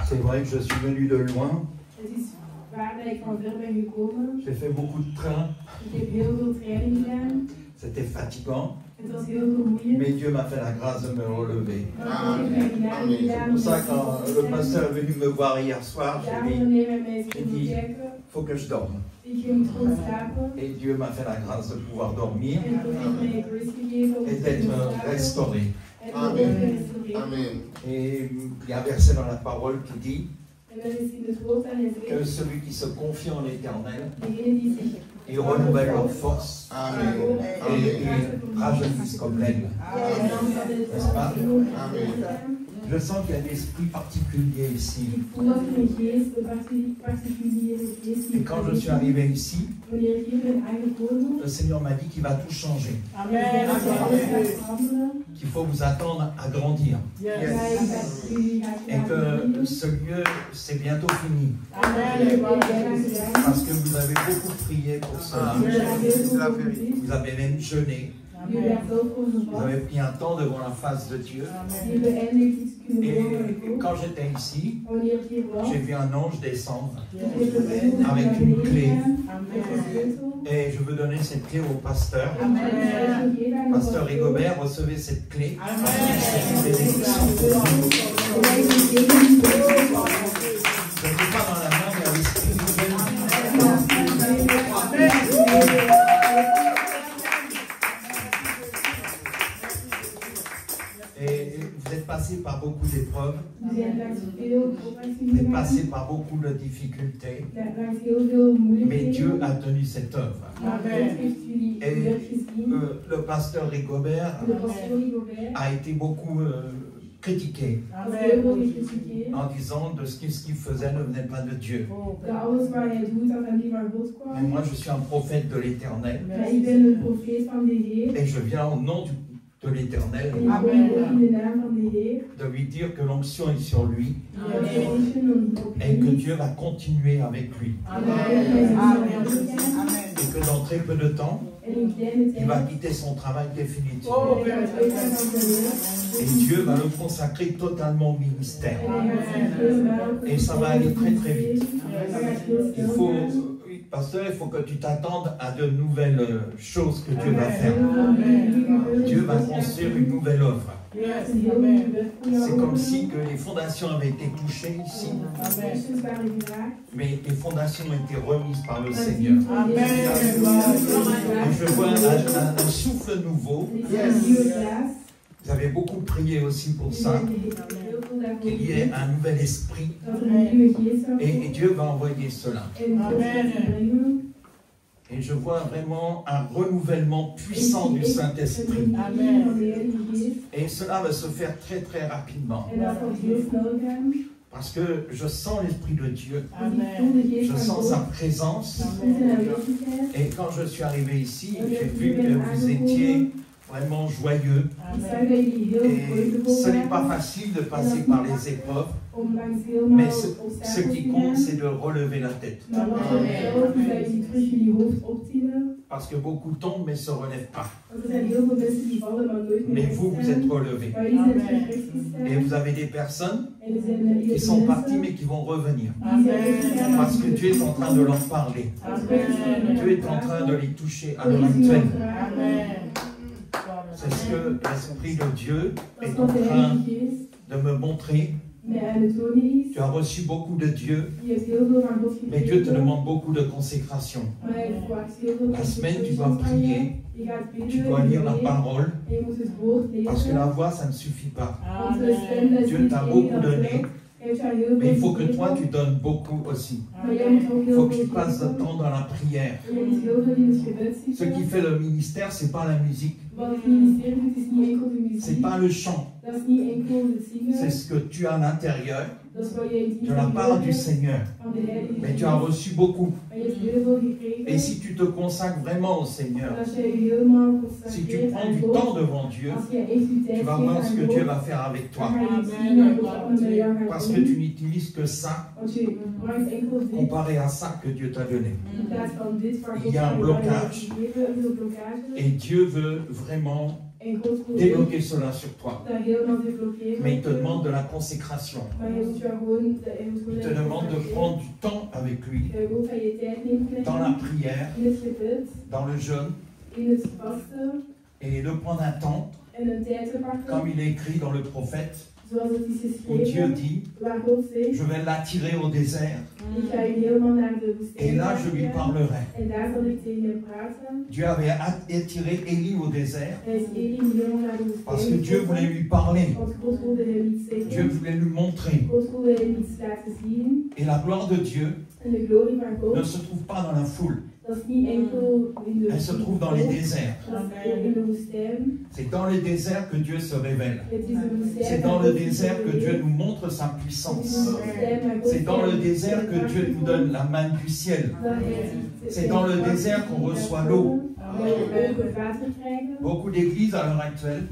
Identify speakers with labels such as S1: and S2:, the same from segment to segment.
S1: C'est vrai que je suis venu de loin. J'ai fait beaucoup de trains. C'était fatigant. Mais Dieu m'a fait la grâce de me relever. C'est pour ça que quand le pasteur est venu me voir hier soir, j'ai dit, il faut que je dorme. Et Dieu m'a fait la grâce de pouvoir dormir et d'être restauré.
S2: Amen.
S1: Et il y a un verset dans la parole qui dit que celui qui se confie en l'Éternel, ils renouvellent leur force et rajeunissent comme l'aigle. N'est-ce pas? Je sens qu'il y a un esprit particulier ici. Et quand je suis arrivé ici, le Seigneur m'a dit qu'il va tout changer. Qu'il faut vous attendre à grandir. Et que ce lieu, c'est bientôt fini. Parce que vous avez beaucoup prié pour cela. Vous avez même jeûné. Vous avez pris un temps devant la face de Dieu. Et quand j'étais ici, j'ai vu un ange descendre avec une clé. Et je veux donner cette clé au pasteur. Pasteur Rigobert, recevez cette clé. Je ne suis pas dans la main, mais à l'esprit vous êtes passé par beaucoup d'épreuves, vous êtes passé par beaucoup de difficultés, mais Dieu a tenu cette œuvre. Et le pasteur Rigobert a été beaucoup critiqué en disant de ce qu'il faisait ne venait pas de Dieu. Mais moi je suis un prophète de l'Éternel et je viens au nom de l'Éternel de lui dire que l'onction est sur lui et que Dieu va continuer avec lui et que dans très peu de temps il va quitter son travail définitivement et Dieu va le consacrer totalement au ministère et ça va aller très très vite. Pasteur, il faut que tu t'attendes à de nouvelles choses que Dieu va faire. Dieu va construire une nouvelle œuvre. C'est comme si que les fondations avaient été touchées ici, mais les fondations ont été remises par le Seigneur. Et je vois un souffle nouveau. Vous avez beaucoup prié aussi pour ça, qu'il y ait un nouvel esprit. Et Dieu va envoyer cela. Et je vois vraiment un renouvellement puissant du Saint-Esprit. Et cela va se faire très très rapidement. Parce que je sens l'Esprit de Dieu. Je sens sa présence. Et quand je suis arrivé ici, j'ai vu que vous étiez vraiment joyeux. Et ce n'est pas facile de passer par les épreuves, mais ce qui compte, c'est de relever la tête. Parce que beaucoup tombent mais ne se relèvent pas. Mais vous, vous êtes relevés. Et vous avez des personnes qui sont parties mais qui vont revenir. Parce que Dieu est en train de leur parler. Dieu est en train de les toucher à l'heure actuelle. C'est ce que l'Esprit de Dieu est en train de me montrer. Tu as reçu beaucoup de Dieu, mais Dieu te demande beaucoup de consécration. La semaine, tu dois prier, tu dois lire la parole, parce que la voix, ça ne suffit pas. Dieu t'a beaucoup donné, mais il faut que toi, tu donnes beaucoup aussi. Il faut que tu passes de temps dans la prière. Ce qui fait le ministère, ce n'est pas la musique. C'est pas le chant. C'est ce que tu as à l'intérieur de la part du Seigneur. Mais tu as reçu beaucoup. Et si tu te consacres vraiment au Seigneur, si tu prends du temps devant Dieu, tu vas voir ce que Dieu va faire avec toi. Parce que tu n'utilises que ça comparé à ça que Dieu t'a donné. Il y a un blocage et Dieu veut vraiment débloquer cela sur toi. Mais il te demande de la consécration. Il te demande de prendre du temps avec lui, dans la prière, dans le jeûne, et de prendre un temps, comme il est écrit dans le prophète, où Dieu dit, je vais l'attirer au désert, et là je lui parlerai. Dieu avait attiré Élie au désert, parce que Dieu voulait lui parler, Dieu voulait lui montrer. Et la gloire de Dieu ne se trouve pas dans la foule. Elle se trouve dans les déserts. C'est dans les déserts que Dieu se révèle. C'est dans le désert que Dieu nous montre sa puissance. C'est dans le désert que Dieu nous donne la main du ciel. C'est dans le désert qu'on reçoit l'eau. Beaucoup d'églises à l'heure actuelle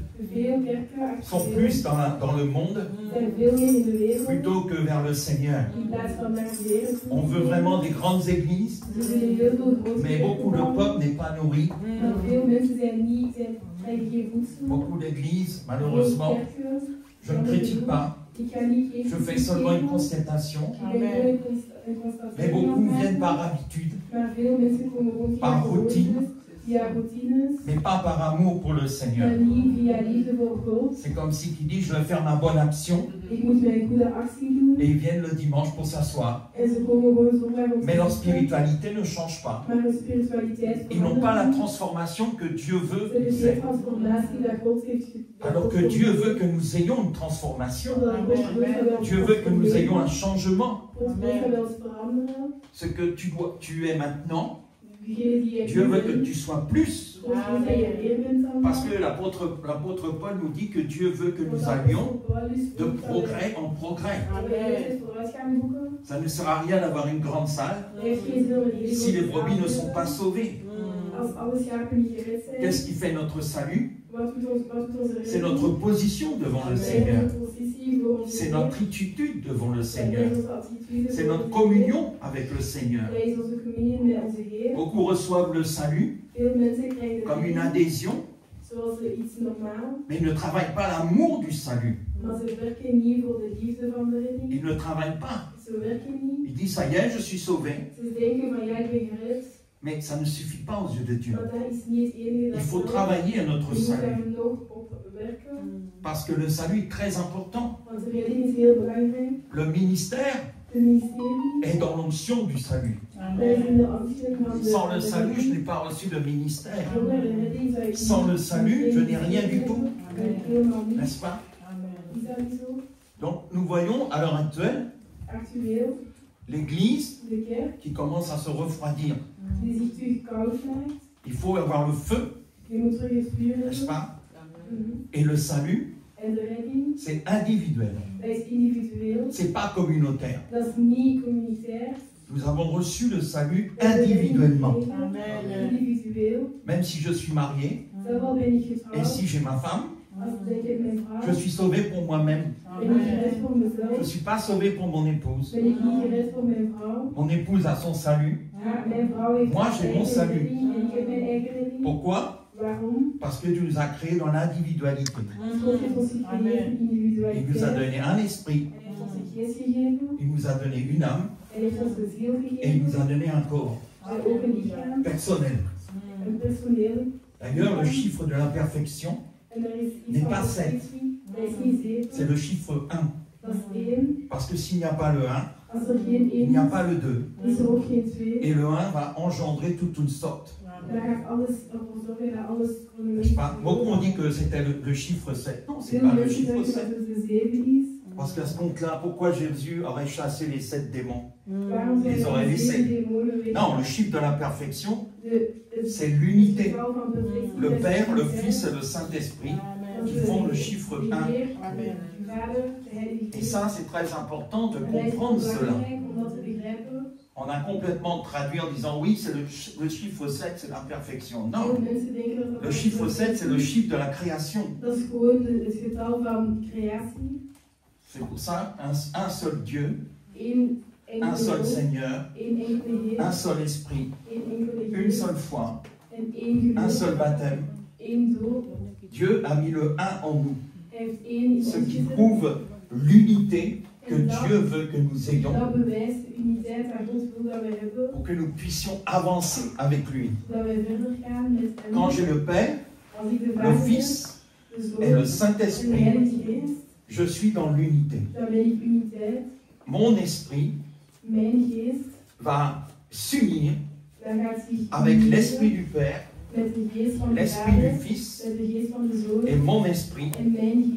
S1: sont plus dans le monde plutôt que vers le Seigneur. On veut vraiment des grandes églises, mais beaucoup de peuple n'est pas nourri. Beaucoup d'églises, malheureusement, je ne critique pas, je fais seulement une constatation, mais beaucoup viennent par habitude, par routine, mais pas par amour pour le Seigneur. C'est comme si qui dit je vais faire ma bonne action et ils viennent le dimanche pour s'asseoir. Mais leur spiritualité ne change pas. Ils n'ont pas la transformation que Dieu veut qu'ils aient. Alors que Dieu veut que nous ayons une transformation. Dieu veut que nous ayons un changement. Ce que tu es maintenant, Dieu veut que tu sois plus. Parce que l'apôtre Paul nous dit que Dieu veut que nous allions de progrès en progrès. Ça ne sert à rien d'avoir une grande salle si les brebis ne sont pas sauvées. Qu'est-ce qui fait notre salut? C'est notre position devant le Seigneur. C'est notre attitude devant le Seigneur. C'est notre communion avec le Seigneur. Beaucoup reçoivent le salut comme une adhésion, mais ils ne travaillent pas l'amour du salut. Ils ne travaillent pas. Ils disent, ça y est, je suis sauvé. Mais ça ne suffit pas aux yeux de Dieu. Il faut travailler à notre salut. Parce que le salut est très important. Le ministère est dans l'onction du salut. Sans le salut, je n'ai pas reçu de ministère. Sans le salut, je n'ai rien du tout. N'est-ce pas? Donc, nous voyons à l'heure actuelle l'Église qui commence à se refroidir. Il faut avoir le feu, n'est-ce pas? Et le salut, c'est individuel. C'est pas communautaire. Nous avons reçu le salut individuellement. Même si je suis marié, et si j'ai ma femme, je suis sauvé pour moi-même. Je ne suis pas sauvé pour mon épouse. Mon épouse a son salut. Moi, j'ai mon salut. Pourquoi? Parce que Dieu nous a créés dans l'individualité. Il nous a donné un esprit. Il nous a donné une âme. Et il nous a donné un corps personnel. D'ailleurs, le chiffre de la perfection n'est pas 7. C'est le chiffre 1. Parce que s'il n'y a pas le 1, il n'y a pas le 2. Et le 1 va engendrer toute une sorte. N'est-ce pas? Beaucoup ont dit que c'était le chiffre 7. Non, c'est pas le chiffre 7. Parce qu'à ce compte-là, pourquoi Jésus aurait chassé les 7 démons? Ils auraient laissé. Non, le chiffre de la perfection, c'est l'unité. Le Père, le Fils et le Saint-Esprit qui font le chiffre 1. Et ça, c'est très important de comprendre cela. On a complètement traduit en disant oui, c'est le chiffre 7, c'est la perfection. Non, le chiffre 7, c'est le chiffre de la création. C'est pour ça un seul Dieu, un seul Seigneur, un seul Esprit, une seule foi, un seul baptême, Dieu a mis le 1 en nous. Ce qui prouve l'unité que Dieu veut que nous ayons pour que nous puissions avancer avec lui. Quand j'ai le Père, le Fils et le Saint-Esprit, je suis dans l'unité. Mon esprit va s'unir avec l'Esprit du Père, l'Esprit du Fils, et mon esprit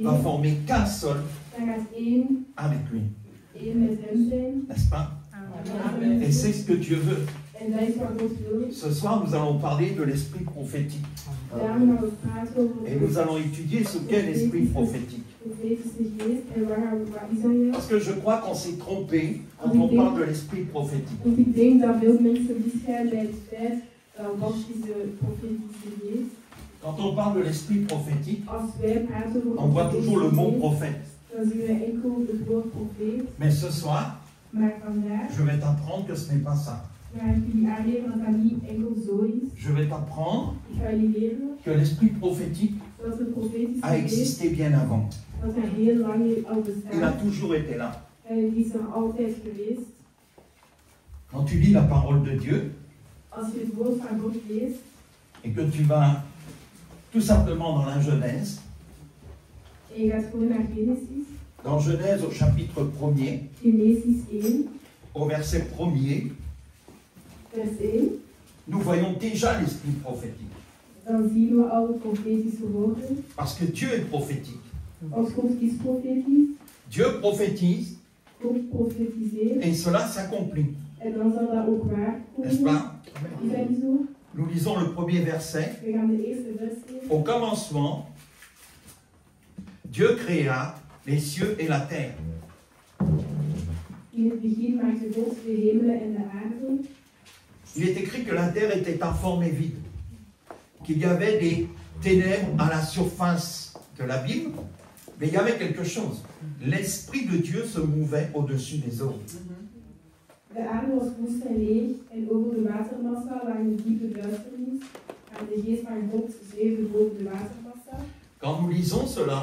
S1: va former qu'un seul avec lui. N'est-ce pas? Et c'est ce que Dieu veut. Ce soir, nous allons parler de l'esprit prophétique. Et nous allons étudier ce qu'est l'esprit prophétique. Parce que je crois qu'on s'est trompé quand on parle de l'esprit prophétique. Quand on parle de l'esprit prophétique, on voit toujours le mot prophète. Mais ce soir, je vais t'apprendre que ce n'est pas ça. Je vais t'apprendre que l'esprit prophétique a existé bien avant. Il a toujours été là. Quand tu lis la parole de Dieu, et que tu vas tout simplement dans la Genèse, dans Genèse au chapitre 1er, au verset 1er, nous voyons déjà l'esprit prophétique. Parce que Dieu est prophétique. Dieu prophétise et cela s'accomplit. N'est-ce pas? Nous lisons le premier verset. Au commencement, Dieu créa les cieux et la terre. Il est écrit que la terre était informe et vide, qu'il y avait des ténèbres à la surface de l'abîme, mais il y avait quelque chose. L'Esprit de Dieu se mouvait au-dessus des eaux.
S2: De aarde was woest en leeg, en over de watermassa lag een diepe duisternis, en de geest van God zweefde boven de watermassa.
S1: Quand nous lisons cela,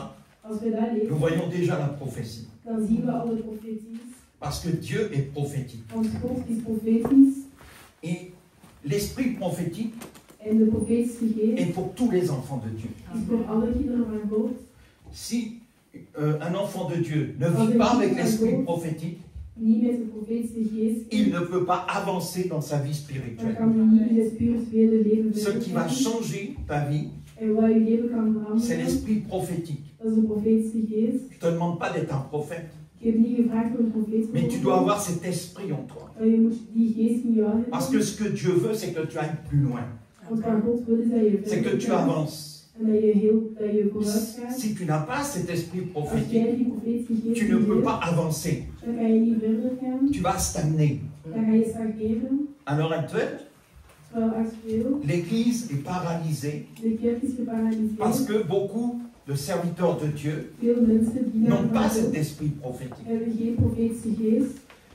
S1: nous voyons déjà la prophétie.
S2: Dan zien we al de profeties.
S1: Parce que Dieu est prophétique.
S2: Want God is profetisch.
S1: Et l'esprit prophétique
S2: en de profetische geest
S1: est pour tous les enfants de Dieu.
S2: Is voor alle kinderen van God.
S1: Si un enfant de Dieu ne vit pas avec l'esprit prophétique, il ne peut pas avancer dans sa vie spirituelle. Ce qui va changer ta vie, c'est l'esprit prophétique. Je ne te demande pas d'être un prophète, mais tu dois avoir cet esprit en toi. Parce que ce que Dieu veut, c'est que tu ailles plus loin. C'est que tu avances. Si tu n'as pas cet esprit prophétique, tu ne peux pas avancer. Tu vas stagner. À l'heure actuelle, l'Église est paralysée parce que beaucoup de serviteurs de Dieu n'ont pas cet esprit prophétique.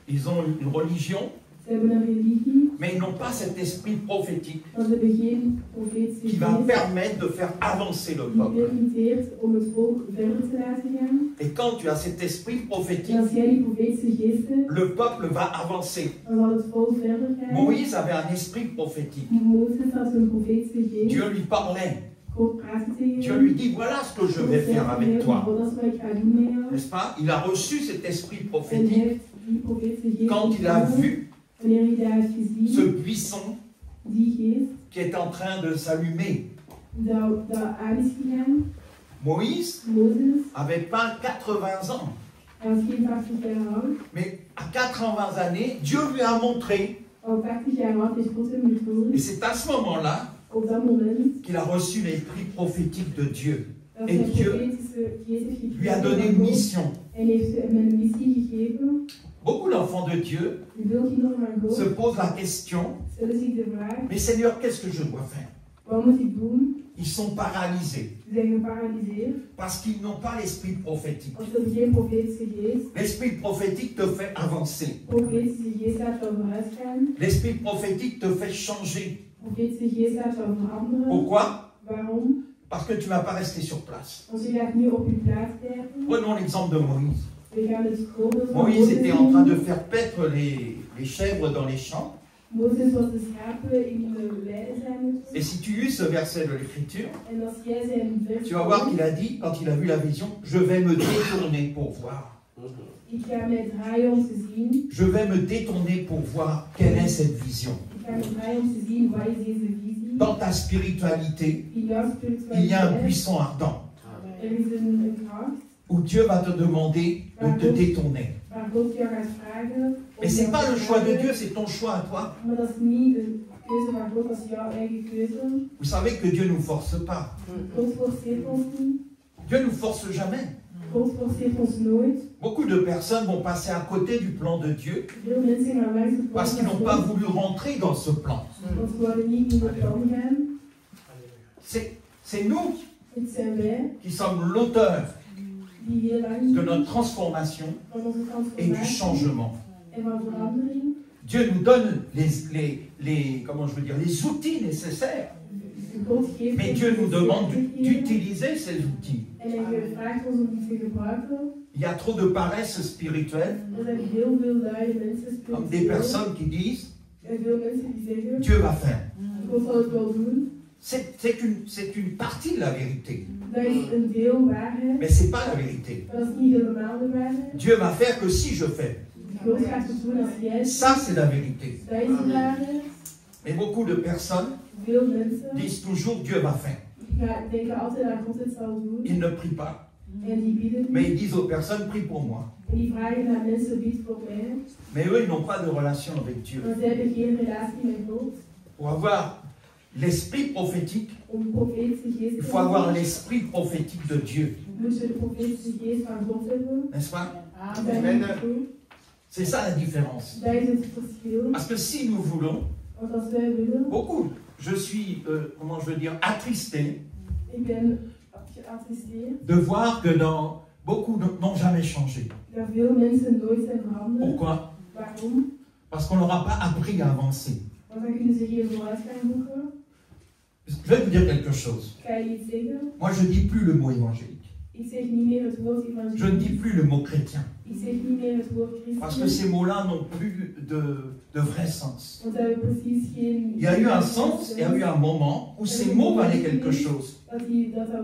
S1: Ils ont une religion, mais ils n'ont pas cet esprit prophétique qui va permettre de faire avancer le peuple. Et quand tu as cet esprit prophétique, le peuple va avancer. Moïse avait un esprit prophétique. Dieu lui parlait. Dieu lui dit, voilà ce que je vais faire avec toi. N'est-ce pas? Il a reçu cet esprit prophétique quand il a vu ce buisson qui est en train de s'allumer. Moïse avait pas 80 ans. Mais à 80 années, Dieu lui a montré. Et c'est à ce moment-là qu'il a reçu l'esprit prophétique de Dieu. Et Dieu lui a donné une mission. Beaucoup d'enfants de Dieu se posent la question, mais Seigneur, qu'est-ce que je dois faire? Ils sont paralysés parce qu'ils n'ont pas l'esprit prophétique. L'esprit prophétique te fait avancer. L'esprit prophétique te fait changer. Pourquoi? Parce que tu ne vas pas rester sur place.
S2: Want je gaat nu op je plaats blijven.
S1: Prenons l'exemple de Moïse.
S2: We gaan het voorbeeld van
S1: Moïse
S2: Mozes
S1: était en train de faire paître les chèvres dans les champs.
S2: Mozes was de schapen in de weide zijn.
S1: Et si tu lis ce verset de l'Écriture,
S2: En als jij zijn vers
S1: tu vas voir qu'il a dit, quand il a vu la vision, je vais me détourner pour voir.
S2: Ik ga mij draaien om te zien.
S1: Je vais me détourner pour voir quelle est cette vision.
S2: Ik ga mij draaien om te zien wat is deze visie.
S1: Dans ta spiritualité,
S2: In jouw
S1: il y a un
S2: spiritualiteit.
S1: buisson ardent
S2: Er is een kracht
S1: où Dieu va te demander de te détourner.
S2: waar God jou gaat vragen.
S1: Mais ce n'est pas le choix de Dieu, c'est ton choix à toi.
S2: Maar dat is niet de keuze van God, dat is jouw eigen keuze.
S1: Vous savez que Dieu ne nous force pas.
S2: God forceert ons niet.
S1: Dieu ne nous force jamais.
S2: God forceert ons nooit.
S1: Beaucoup de personnes vont passer à côté du plan de Dieu
S2: Veel mensen gaan langs het plan
S1: parce qu'ils
S2: van
S1: n'ont pas
S2: God,
S1: voulu rentrer dans ce plan.
S2: want ze willen niet in het plan gaan.
S1: C'est nous
S2: Het zijn wij
S1: qui sommes l'auteur
S2: die heel lang
S1: de notre transformation
S2: van onze
S1: et du
S2: transformatie
S1: changement.
S2: en van verandering.
S1: Dieu nous donne comment je veux dire, les outils nécessaires.
S2: God geeft
S1: Mais
S2: ons
S1: Dieu nous
S2: de
S1: demande
S2: mogelijkheden
S1: d'utiliser ces outils.
S2: en hij vraagt ons om die te gebruiken.
S1: Il y a trop de paresse spirituelle,
S2: Er zijn heel veel luie mensen,
S1: comme des personnes qui disent
S2: en veel mensen die zeggen,
S1: Dieu va faire.
S2: God zal het wel doen.
S1: C'est une partie de la vérité,
S2: Dat is een deel waarheid,
S1: mais ce n'est pas la vérité.
S2: maar dat is niet helemaal de waarheid.
S1: Dieu va faire que si je fais.
S2: God gaat het doen als jij het
S1: Ça, c'est la vérité.
S2: doet. Dat is de waarheid.
S1: Mais beaucoup de personnes
S2: Veel mensen
S1: disent toujours Dieu va faire.
S2: denken altijd dat God het zal doen.
S1: Ils ne prient pas,
S2: En die bieden
S1: mais
S2: niet.
S1: ils disent aux personnes prie pour moi.
S2: En die vragen naar mensen, bid voor mij.
S1: Mais eux, ils n'ont pas de relation avec Dieu.
S2: Maar ze hebben geen relatie met God.
S1: Pour avoir l'esprit prophétique,
S2: Om profetische geest
S1: il
S2: te
S1: faut avoir
S2: hebben,
S1: l'esprit prophétique de Dieu.
S2: moet je de profetische geest van God hebben.
S1: N'est-ce pas?
S2: Dat is niet goed.
S1: C'est ça la différence.
S2: Dat is het verschil.
S1: Parce que si nous voulons,
S2: Want als wij willen,
S1: beaucoup, je suis, comment je veux dire, attristé
S2: ik ben geattristeerd
S1: de voir que beaucoup n'ont jamais changé.
S2: dat veel mensen nooit zijn veranderd.
S1: Pourquoi?
S2: Waarom?
S1: Parce qu'on ne leur a pas appris à avancer.
S2: Want dan kunnen ze geen vooruitgang boeken.
S1: Je vais vous dire quelque chose.
S2: Ik ga je iets zeggen.
S1: Moi, je ne dis plus le mot évangélique.
S2: Ik zeg niet meer het woord
S1: Je ne dis
S2: evangelie.
S1: plus le mot chrétien.
S2: Ik zeg niet meer het woord
S1: Parce que
S2: christen.
S1: ces mots-là n'ont plus de vrai sens.
S2: Want dat heeft precies geen...
S1: Il y a eu un sens, il y a eu un moment où ces mots valaient quelque chose.
S2: Dat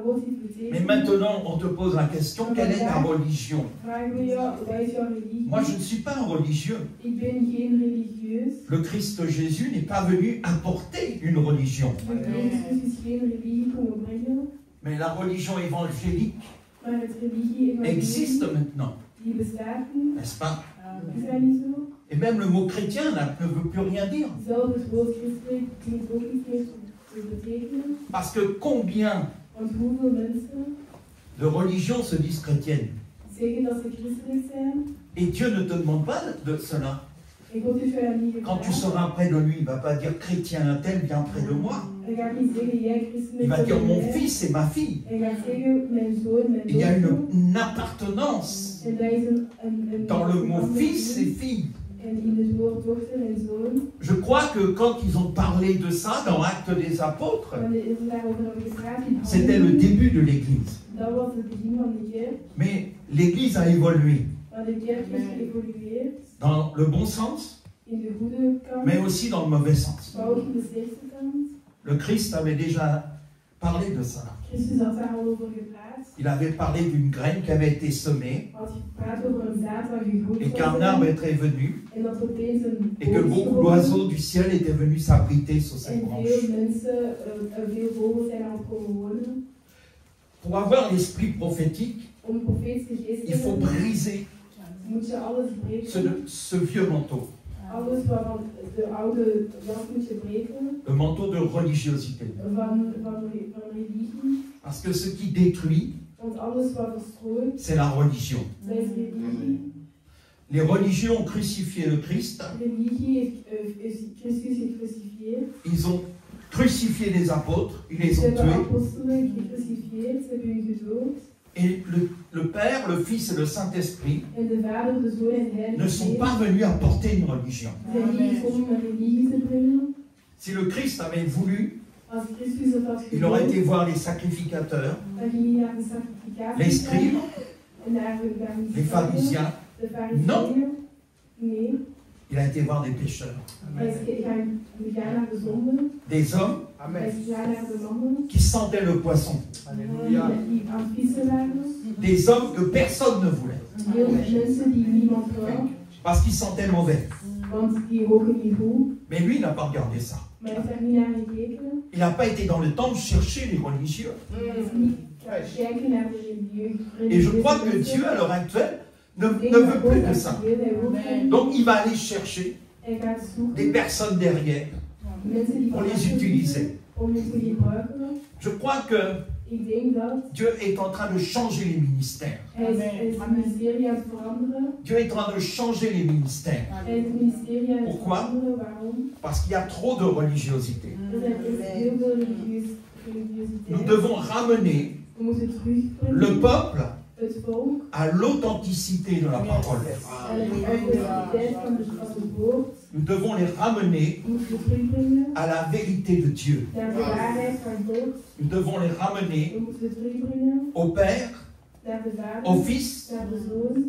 S2: woord iets betekent.
S1: Mais maintenant, on te pose la question, quelle est ta religion?
S2: Vragen we jou, wat is jouw religie?
S1: Moi, je ne suis pas un religieux.
S2: Ik ben geen religieus.
S1: Le Christ Jésus n'est pas venu apporter une religion.
S2: De Christus is geen religie komen brengen.
S1: Mais la religion évangélique
S2: Maar het religie
S1: existe maintenant,
S2: die bestaat nu.
S1: n'est-ce pas?
S2: Is dat niet zo?
S1: Et même le mot chrétien ne veut plus rien dire.
S2: Zelfs het woord christelijk klinkt ook niet meer te betekenen.
S1: Parce que combien
S2: Want hoeveel mensen
S1: de religions se disent chrétiennes?
S2: zeggen dat ze christelijk zijn?
S1: Et Dieu ne te demande pas de cela.
S2: En God heeft jou dat niet
S1: Quand tu
S2: gevraagd.
S1: seras près de lui, il ne va pas dire chrétien, un tel vient près de moi.
S2: Hij gaat niet zeggen, jij christelijk
S1: Il va dire
S2: bent
S1: mon
S2: mij.
S1: fils et ma fille.
S2: Hij gaat zeggen, mijn zoon, mijn
S1: Il y a
S2: dochter.
S1: une appartenance
S2: En dat is een
S1: dans le mot
S2: ander
S1: fils et
S2: woord.
S1: fille.
S2: En in het woord dochter en zoon.
S1: Je crois que quand ils ont parlé de ça dans Actes des Apôtres,
S2: Wanneer ze daarover hebben gepraat in
S1: c'était le début de l'Église.
S2: Dat was het begin van de kerk.
S1: Mais l'Église a évolué
S2: Maar de kerk is geëvolueerd
S1: dans le bon sens,
S2: in de goede kant,
S1: mais aussi dans le mauvais sens.
S2: maar ook in de slechte kant.
S1: Le Christ avait déjà parlé de ça.
S2: Christus had daar al over gepraat.
S1: Il avait parlé d'une graine qui avait été semée
S2: Had gepraat over een zaad dat gegroeid
S1: et
S2: was
S1: qu'un arbre était venu
S2: en dat opeens een
S1: et que
S2: boom is
S1: beaucoup
S2: geworden.
S1: d'oiseaux du ciel étaient venus s'abriter sur cette
S2: En
S1: branche.
S2: veel mensen, veel vogels zijn aan het komen wonen.
S1: Pour avoir l'esprit prophétique,
S2: Om profetische geest te
S1: il faut
S2: hebben,
S1: briser
S2: moet je alles breken.
S1: ce vieux manteau,
S2: Alles waarvan de oude jas moet je breken.
S1: le manteau de religiosité.
S2: Van religie.
S1: Parce que ce qui détruit,
S2: Want alles wat verstrooit,
S1: c'est la religion.
S2: dat is religie.
S1: Les religieux ont crucifié le Christ,
S2: Religie heeft Christus gecrucifieerd.
S1: ils ont crucifié les apôtres, ils les
S2: Ze
S1: ont
S2: hebben
S1: tués.
S2: apostelen gecrucifieerd, ze hebben hun gedood.
S1: Et le Père, le Fils et le Saint-Esprit
S2: En de Vader, de Zoon en de Heilige
S1: ne sont
S2: Geest
S1: pas venus apporter une religion.
S2: zijn niet gekomen om een religie te brengen.
S1: Si le Christ avait voulu Il aurait été voir les sacrificateurs, les scribes, les pharisiens. Non. Il a été voir des pécheurs. Des hommes qui sentaient le poisson.
S3: Alléluia.
S1: Des hommes que personne ne voulait. Parce qu'ils sentaient mauvais. Mais lui, il n'a pas regardé ça. Il n'a pas été dans le temple chercher les religieux. Et je crois que Dieu, à l'heure actuelle, ne veut plus de ça. Donc, il va aller chercher des personnes derrière pour les utiliser. Je crois que Dieu est en train de changer les ministères. Dieu est en train de changer les ministères. Pourquoi? Parce qu'il y a trop de religiosité. Nous devons ramener le peuple à l'authenticité de la parole. Nous devons les ramener à la vérité de Dieu. Nous devons les ramener au Père, au Fils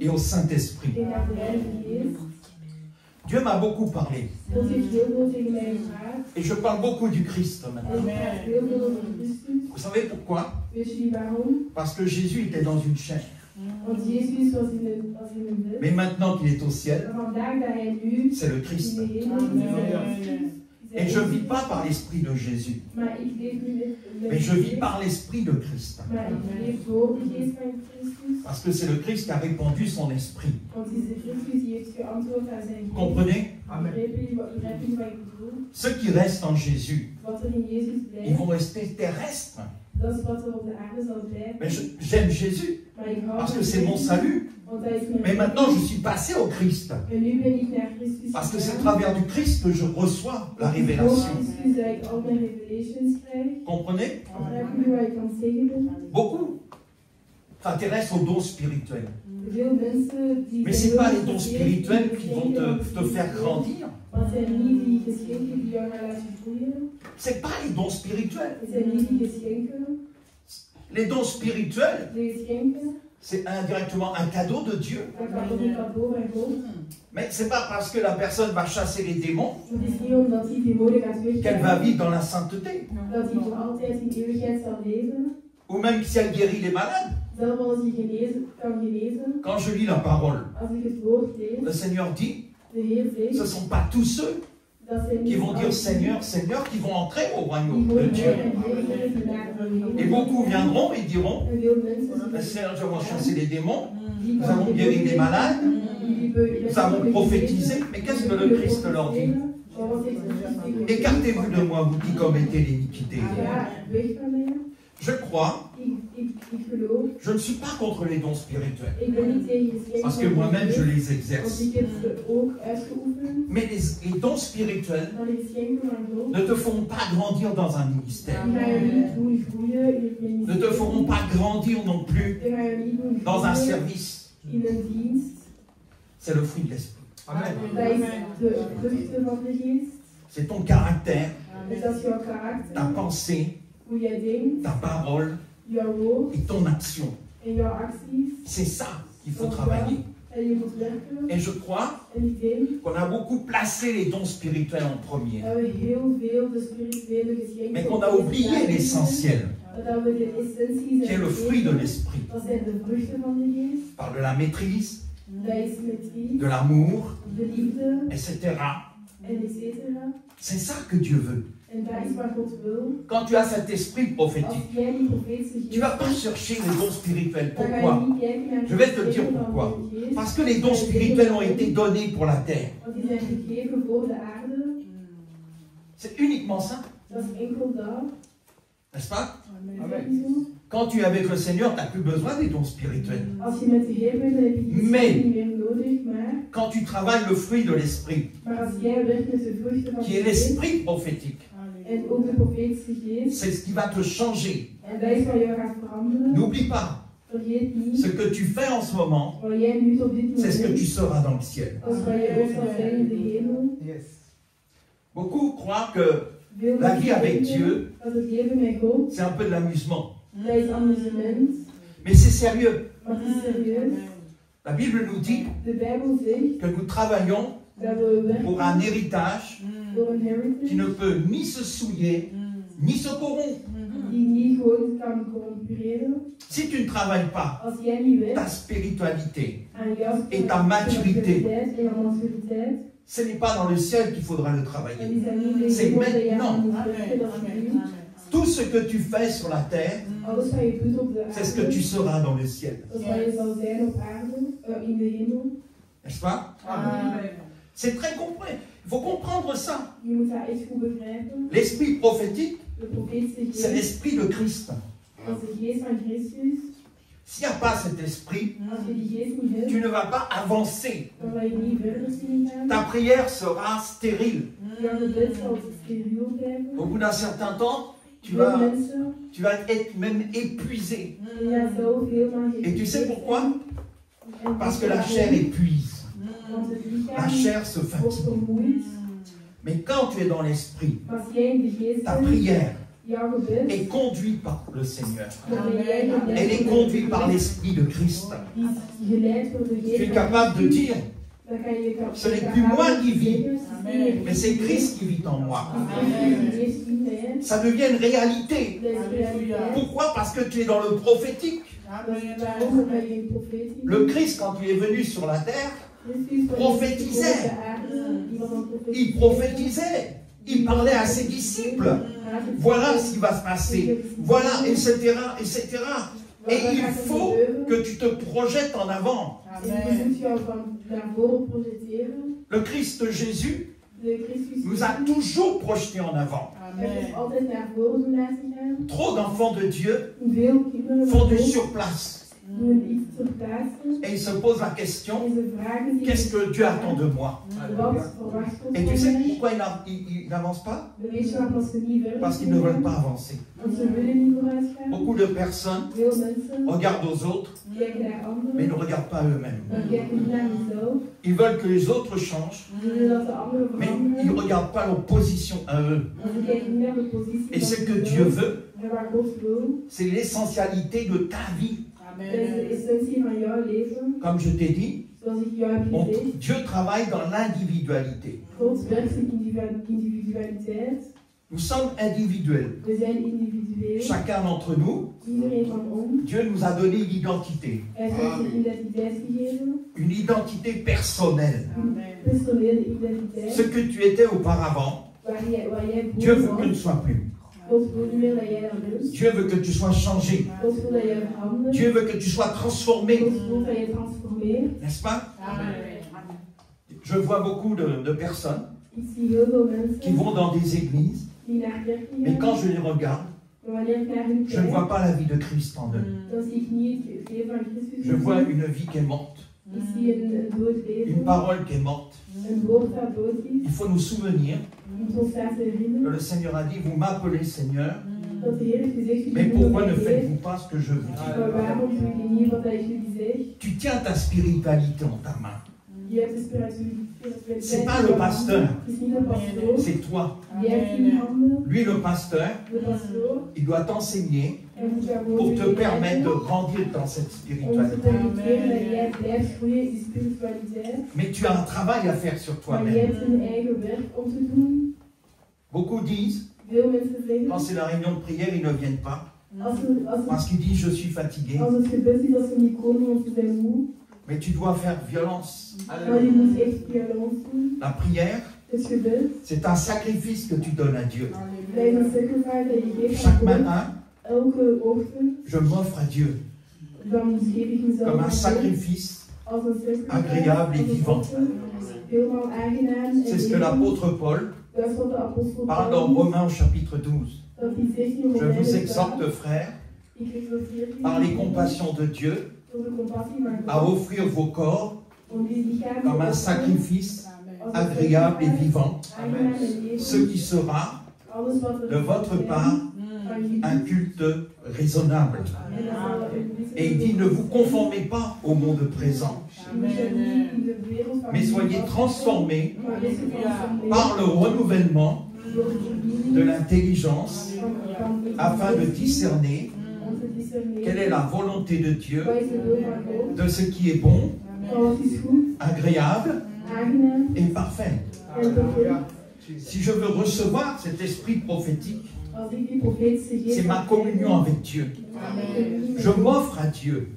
S1: et au Saint-Esprit. Dieu m'a beaucoup parlé. Et je parle beaucoup du Christ maintenant. Vous savez pourquoi? Parce que Jésus était dans une chair. Mais maintenant qu'il est au ciel, c'est le Christ. Et je ne vis pas par l'esprit de Jésus, mais je vis par l'esprit de Christ. Parce que c'est le Christ qui a répandu son esprit. Comprenez?
S3: Amen.
S1: Ceux qui restent en Jésus, ils vont rester terrestres. Mais j'aime Jésus, parce que c'est mon salut. Mais maintenant, je suis passé au Christ. Parce que c'est à travers du Christ que je reçois la révélation. Comprenez? Beaucoup s'intéressent aux dons spirituels. Mais ce n'est pas les dons spirituels qui vont te faire grandir. Ce n'est pas les dons spirituels. Les dons spirituels, c'est indirectement un cadeau de Dieu. Mais ce n'est pas parce que la personne va chasser les démons qu'elle va vivre dans la sainteté. Ou même si elle guérit les malades. Quand je lis la parole, le Seigneur dit, ce ne sont pas tous ceux qui vont dire Seigneur, Seigneur, qui vont entrer au royaume de Dieu. Et beaucoup viendront et diront, Seigneur, nous avons chassé les démons, nous avons guéri les malades, nous avons prophétisé. Mais qu'est-ce que le Christ leur dit? Écartez-vous de moi, vous qui commettez l'iniquité. Je crois, je ne suis pas contre les dons spirituels, parce que moi-même je les exerce. Mais les dons spirituels ne te feront pas grandir dans un ministère. Ne te feront pas grandir non plus dans un service. C'est le fruit de l'esprit.
S3: Amen.
S1: C'est ton caractère, ta pensée, ta parole et ton action. C'est ça qu'il faut travailler. Et je crois qu'on a beaucoup placé les dons spirituels en premier. Mais qu'on a oublié l'essentiel, qui est le fruit de l'esprit. Par de la maîtrise, de l'amour, etc. C'est ça que Dieu veut. Quand tu as cet esprit prophétique, tu ne vas pas chercher les dons spirituels. Pourquoi? Je vais te dire pourquoi. Parce que les dons spirituels ont été donnés pour la terre. C'est uniquement ça. N'est-ce pas?
S3: Amen.
S1: Quand tu es avec le Seigneur, tu n'as plus besoin des dons spirituels. Mais quand tu travailles le fruit de l'esprit, qui est l'esprit prophétique, c'est ce qui va te changer. N'oublie pas, ce que tu fais en ce moment, c'est ce que tu seras dans le ciel.
S3: Yes.
S1: Beaucoup croient que La vie avec Dieu, c'est un peu de l'amusement. Mais c'est sérieux. La Bible nous dit que nous travaillons pour un héritage qui ne peut ni se souiller, ni se corrompre. Si tu ne travailles pas ta spiritualité et ta maturité, ce n'est pas dans le ciel qu'il faudra le travailler. C'est maintenant. Tout ce que tu fais sur la terre, c'est ce que tu seras dans le ciel. N'est-ce pas? C'est très compris. Il faut comprendre ça. L'esprit prophétique, c'est l'esprit de Christ. S'il n'y a pas cet esprit, tu ne vas pas avancer. Ta prière sera stérile. Au bout d'un certain temps, tu vas être même épuisé. Et tu sais pourquoi? Parce que la chair épuise. La chair se fatigue. Mais quand tu es dans l'esprit, ta prière est conduite par le Seigneur. Elle est conduite par l'Esprit de Christ. Tu es capable de dire, ce n'est plus moi qui vis, mais c'est Christ qui vit en moi. Ça devient une réalité. Pourquoi? Parce que tu es dans le prophétique. Le Christ, quand il est venu sur la terre, prophétisait. Il prophétisait. Il parlait à ses disciples. Voilà ce qui va se passer. Voilà, etc., etc. Et il faut que tu te projettes en avant. Le Christ Jésus nous a toujours projetés en avant. Trop d'enfants de Dieu font du surplace. Et ils se posent la question, qu'est-ce que Dieu attend de moi? Et tu sais pourquoi ils n'avancent pas? Parce qu'ils ne veulent pas avancer. Beaucoup de personnes regardent aux autres, mais ne regardent pas eux-mêmes. Ils veulent que les autres changent, mais ils ne regardent pas leur position à eux. Et ce que Dieu veut, c'est l'essentialité de ta vie. Comme je t'ai dit, Dieu travaille dans l'individualité. Nous sommes individuels. Chacun d'entre nous, Dieu nous a donné une identité. Une identité personnelle. Ce que tu étais auparavant, Dieu veut que tu ne sois plus. Dieu veut que tu sois changé. Dieu veut que tu sois transformé. N'est-ce pas? Je vois beaucoup de personnes qui vont dans des églises, mais quand je les regarde, je ne vois pas la vie de Christ en eux. Je vois une vie qui est morte. Une parole qui est morte. Il faut nous souvenir que le Seigneur a dit, vous m'appelez Seigneur, mais pourquoi ne faites-vous pas ce que je vous dis? Tu tiens ta spiritualité en ta main. C'est pas le pasteur, c'est toi. Lui, le pasteur, il doit t'enseigner pour te permettre de grandir dans cette spiritualité. Mais tu as un travail à faire sur toi-même. Beaucoup disent, quand c'est la réunion de prière, ils ne viennent pas. Parce qu'ils disent, je suis fatigué. Mais tu dois faire violence. La prière, c'est un sacrifice que tu donnes à Dieu. Chaque matin, je m'offre à Dieu comme un sacrifice agréable et vivant. C'est ce que l'apôtre Paul parle dans Romains au chapitre 12. Je vous exhorte, frères, par les compassions de Dieu, à offrir vos corps comme un sacrifice agréable et vivant, ce qui sera de votre part un culte raisonnable. Et il dit, ne vous conformez pas au monde présent, mais soyez transformés par le renouvellement de l'intelligence, afin de discerner quelle est la volonté de Dieu, de ce qui est bon, agréable et parfait. Si je veux recevoir cet esprit prophétique, c'est ma communion avec Dieu. Je m'offre à Dieu.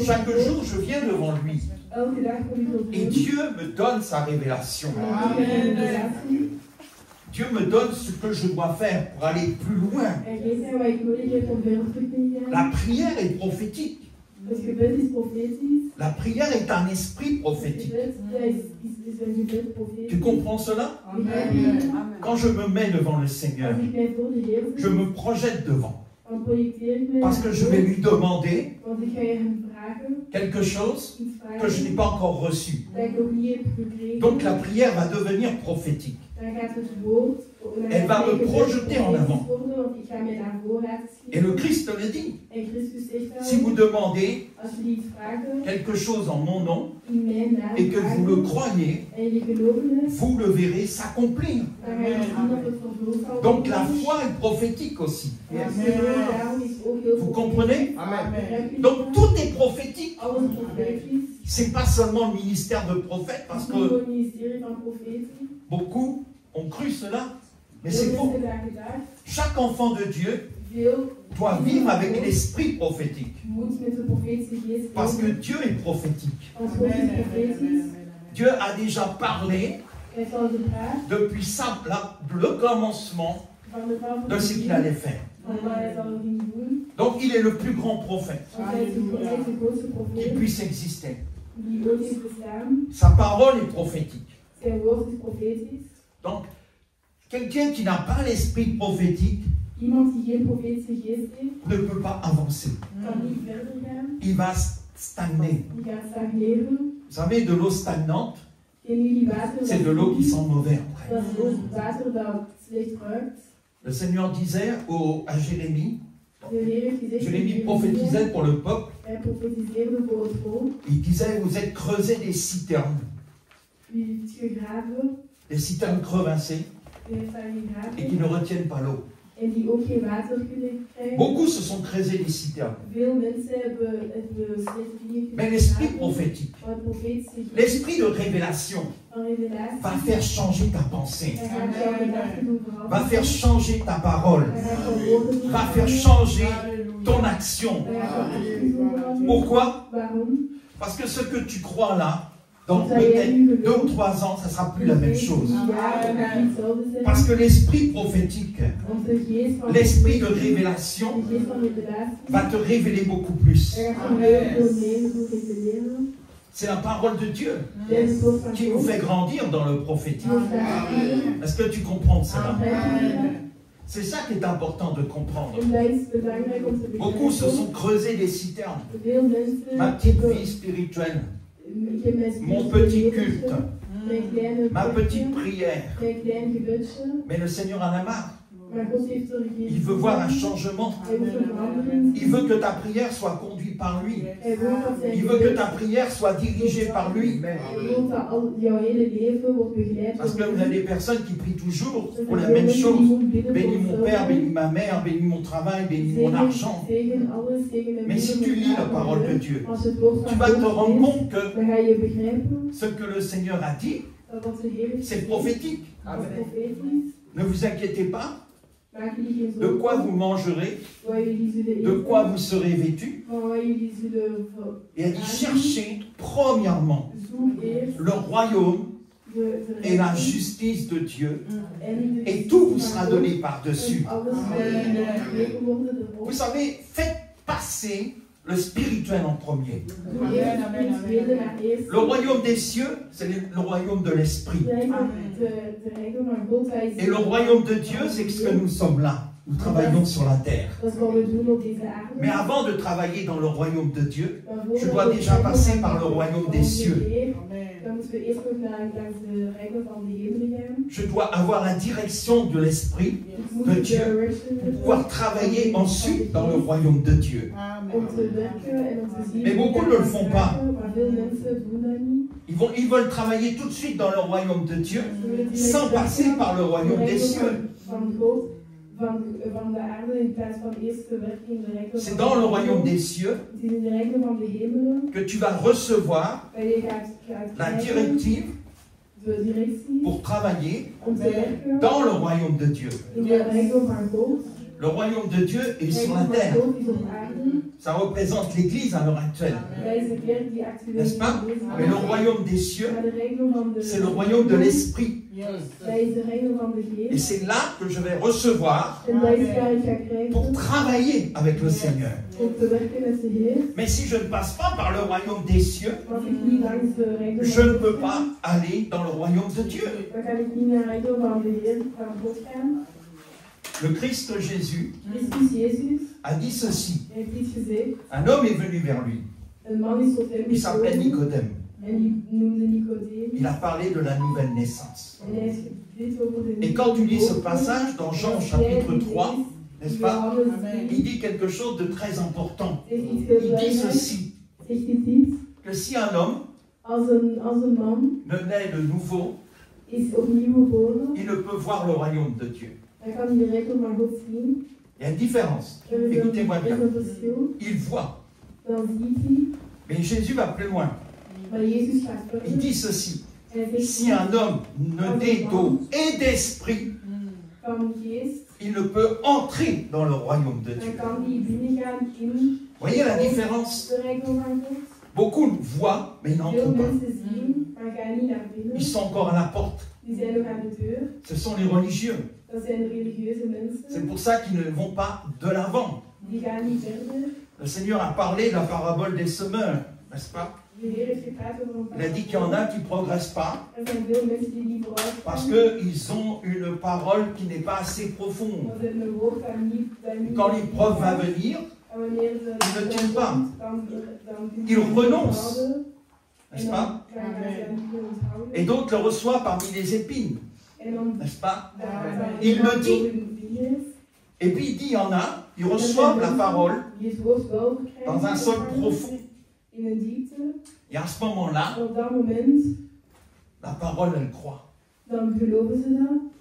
S1: Chaque jour, je viens devant lui. Et Dieu me donne sa révélation. Dieu me donne ce que je dois faire pour aller plus loin. La prière est prophétique. La prière est un esprit prophétique. Tu comprends cela? Quand je me mets devant le Seigneur, je me projette devant. Parce que je vais lui demander quelque chose que je n'ai pas encore reçu. Donc la prière va devenir prophétique. Elle va me projeter en avant. Et le Christ le dit. Si vous demandez quelque chose en mon nom et que vous le croyez, vous le verrez s'accomplir. Donc la foi est prophétique aussi. Vous comprenez? Donc tout est prophétique. C'est pas seulement le ministère de prophète, parce que beaucoup ont cru cela, mais c'est faux. Chaque enfant de Dieu doit vivre avec l'esprit prophétique. Parce que Dieu est prophétique. Dieu a déjà parlé depuis le commencement de ce qu'il allait faire. Donc il est le plus grand prophète qui puisse exister. Sa parole est prophétique. Donc, quelqu'un qui n'a pas l'esprit prophétique ne peut pas avancer. Il va stagner. Vous savez, de l'eau stagnante, c'est de l'eau qui sent mauvais après. Le Seigneur disait à Jérémie, Jérémie prophétisait pour le peuple, il disait, vous êtes creusés des citernes. Des citernes crevassées et qui ne retiennent pas l'eau. Beaucoup se sont creusés des citernes. Mais l'esprit prophétique, l'esprit de révélation va faire changer ta pensée, va faire changer ta parole, va faire changer ton action. Pourquoi? Parce que ce que tu crois là, dans peut-être 2 ou 3 ans, ça ne sera plus la même chose. Parce que l'esprit prophétique, l'esprit de révélation, va te révéler beaucoup plus. C'est la parole de Dieu qui nous fait grandir dans le prophétique. Est-ce que tu comprends cela? C'est ça qui est important de comprendre. Beaucoup se sont creusés des citernes. Ma petite vie spirituelle, mon petit culte, ma petite prière. Mais le Seigneur en a marre. Il veut voir un changement. Il veut que ta prière soit conduite par lui. Il veut que ta prière soit dirigée par lui. Parce que vous avez des personnes qui prient toujours pour la même chose. Bénis mon père, bénis ma mère, bénis mon travail, bénis mon argent. Mais si tu lis la parole de Dieu, tu vas te rendre compte que ce que le Seigneur a dit, c'est prophétique. Ne vous inquiétez pas. De quoi vous mangerez, de quoi vous serez vêtus. Et elle dit, cherchez premièrement le royaume et la justice de Dieu, et tout vous sera donné par-dessus. Vous savez, faites passer le spirituel en premier. Le royaume des cieux, c'est le royaume de l'esprit. Et le royaume de Dieu, c'est que nous sommes là. nous travaillons sur la terre. Mais avant de travailler dans le royaume de Dieu, je dois déjà passer par le royaume des cieux. Je dois avoir la direction de l'Esprit de Dieu pour pouvoir travailler ensuite dans le royaume de Dieu. Mais beaucoup ne le font pas. Ils veulent travailler tout de suite dans le royaume de Dieu sans passer par le royaume des cieux. C'est dans le royaume des cieux que tu vas recevoir la directive pour travailler dans le royaume de Dieu. Le royaume de Dieu est sur la terre. Ça représente l'Église à l'heure actuelle. N'est-ce pas? Mais le royaume des cieux, c'est le royaume de l'Esprit. Et c'est là que je vais recevoir pour travailler avec le Seigneur. Mais si je ne passe pas par le royaume des cieux, je ne peux pas aller dans le royaume de Dieu. Le Christ Jésus a dit ceci. Un homme est venu vers lui. Il s'appelait Nicodème. Il a parlé de la nouvelle naissance. Et quand tu lis ce passage dans Jean chapitre 3, n'est-ce pas? Il dit quelque chose de très important. Il dit ceci, que si un homme ne naît de nouveau, il ne peut voir le royaume de Dieu. Il y a une différence. Écoutez-moi bien. Il voit. Mais Jésus va plus loin. Il dit ceci. Si un homme ne naît d'eau et d'esprit, il ne peut entrer dans le royaume de Dieu. Voyez la différence? Beaucoup voient, mais n'entrent pas. Ils sont encore à la porte. Ce sont les religieux. C'est pour ça qu'ils ne vont pas de l'avant. Le Seigneur a parlé de la parabole des semeurs, n'est-ce pas? Il a dit qu'il y en a qui ne progressent pas parce qu'ils ont une parole qui n'est pas assez profonde. Quand l'épreuve va venir, ils ne tiennent pas. Ils renoncent, n'est-ce pas? Et d'autres le reçoivent parmi les épines, n'est-ce pas? Il le dit. Et puis il dit, il y en a, ils reçoivent la parole dans un sol profond. Et à ce moment-là, la parole, elle croit.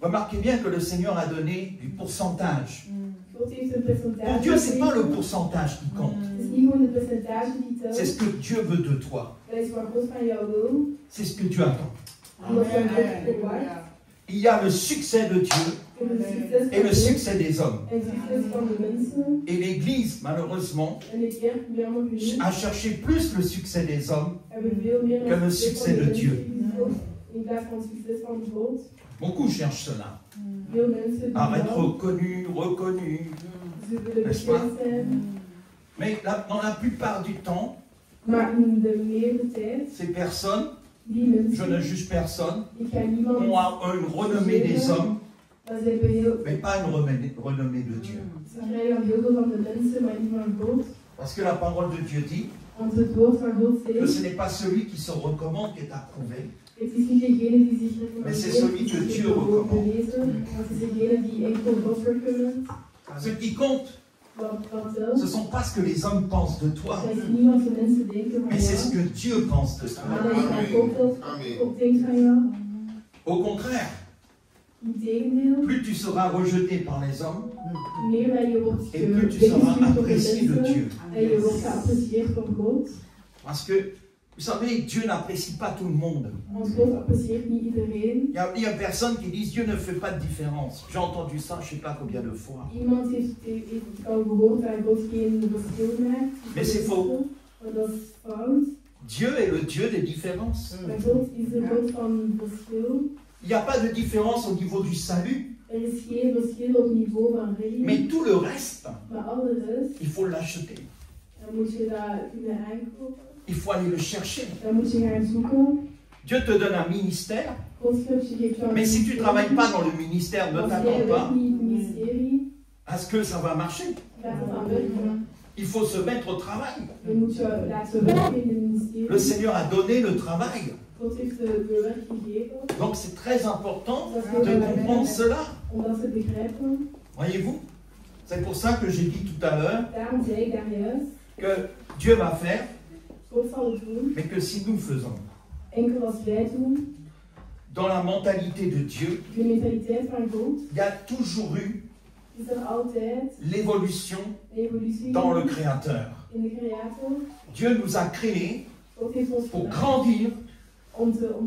S1: Remarquez bien que le Seigneur a donné du pourcentage. Pour Dieu, ce n'est pas le pourcentage qui compte. C'est ce que Dieu veut de toi. C'est ce que Dieu attend. Il y a le succès de Dieu et le succès des hommes. Et l'Église, malheureusement, a cherché plus le succès des hommes que le succès de Dieu. Beaucoup cherchent cela. À être reconnu, n'est-ce pas? Mais dans la plupart du temps, ces personnes, je ne juge personne, ont une renommée des hommes, mais pas une renommée de Dieu. Parce que la parole de Dieu dit que ce n'est pas celui qui se recommande qui est approuvé, mais c'est celui que Dieu recommande. Ce qui compte, ce ne sont pas ce que les hommes pensent de toi, mais c'est ce que Dieu pense de toi. Au contraire, plus tu seras rejeté par les hommes, et plus tu seras apprécié de Dieu. Parce que, vous savez, Dieu n'apprécie pas tout le monde. Il y a personne qui dit Dieu ne fait pas de différence. J'ai entendu ça, je ne sais pas combien de fois. Mais c'est faux. Dieu est le Dieu des différences. Il n'y a pas de différence au niveau du salut. Mais tout le reste, il faut l'acheter. Il faut aller le chercher. Dieu te donne un ministère, mais si tu ne travailles pas dans le ministère, ne t'attends pas à ce que ça va marcher. Il faut se mettre au travail. Le Seigneur a donné le travail. Donc c'est très important de comprendre cela. Voyez-vous? C'est pour ça que j'ai dit tout à l'heure que Dieu va faire, mais que si nous faisons dans la mentalité de Dieu, il y a toujours eu l'évolution dans le Créateur. Dieu nous a créés pour grandir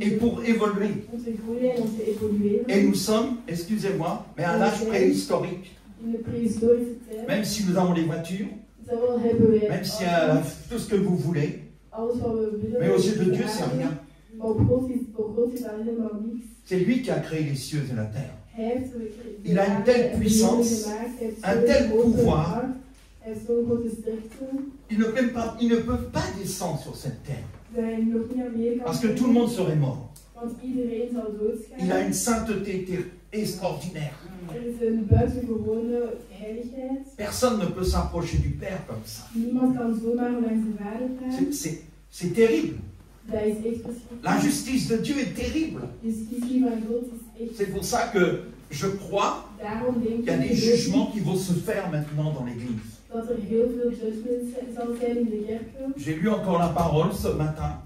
S1: et pour évoluer. Et nous sommes, excusez-moi, mais à l'âge préhistorique. Même si nous avons les voitures, même s'il y a tout ce que vous voulez, mais aux yeux de Dieu, c'est rien. C'est lui qui a créé les cieux et la terre. Il a une telle puissance, un tel pouvoir, il ne peut pas descendre sur cette terre. Parce que tout le monde serait mort. Il a une sainteté extraordinaire. Personne ne peut s'approcher du Père comme ça. C'est terrible. La justice de Dieu est terrible. C'est pour ça que je crois qu'il y a des jugements qui vont se faire maintenant dans l'Église. J'ai lu encore la parole ce matin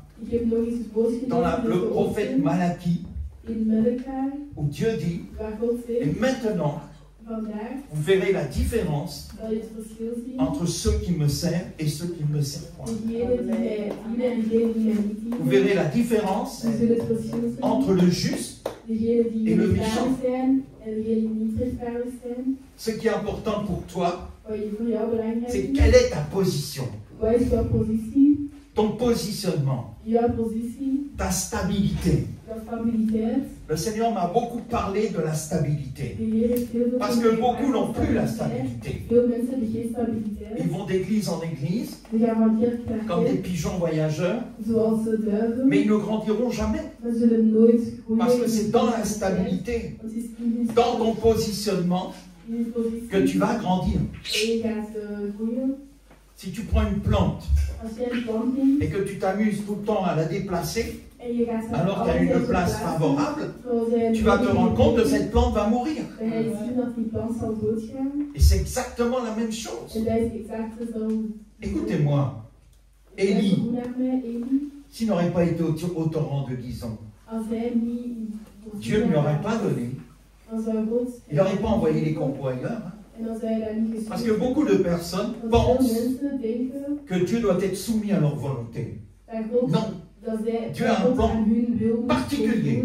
S1: dans le prophète Malachie, où Dieu dit, et maintenant, vous verrez la différence entre ceux qui me servent et ceux qui ne me servent pas. Vous verrez la différence entre le juste et le méchant. Ce qui est important pour toi, c'est quelle est ta position, ton positionnement, ta stabilité. Le Seigneur m'a beaucoup parlé de la stabilité. Parce que beaucoup n'ont plus la stabilité. Ils vont d'église en église, comme des pigeons voyageurs, mais ils ne grandiront jamais. Parce que c'est dans la stabilité, dans ton positionnement, que tu vas grandir. Si tu prends une plante et que tu t'amuses tout le temps à la déplacer, alors qu'il y a une place favorable, tu vas te rendre compte que cette plante va mourir. Et c'est exactement la même chose. Écoutez-moi, Élie, s'il n'aurait pas été au torrent de Gison, Dieu ne lui aurait pas donné. Il n'aurait pas envoyé les convoyeurs. Parce que beaucoup de personnes pensent que Dieu doit être soumis à leur volonté. Non. Dieu a un plan particulier.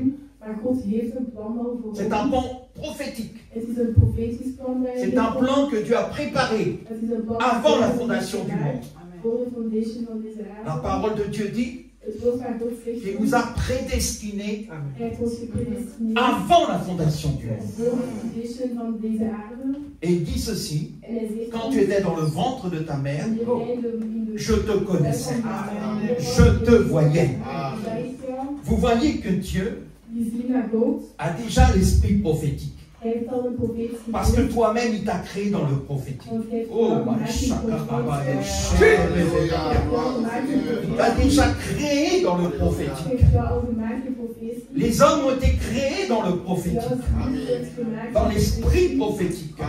S1: C'est un plan prophétique. C'est un plan que Dieu a préparé avant la fondation du monde. La parole de Dieu dit qu'il vous a prédestiné avant la fondation du monde. Et il dit ceci, quand tu étais dans le ventre de ta mère, je te connaissais, je te voyais. Vous voyez que Dieu a déjà l'esprit prophétique. Parce que toi-même, il t'a créé dans le prophétique. Oh, il t'a déjà créé dans le prophétique. Les hommes ont été créés dans le prophétique. Dans l'esprit prophétique.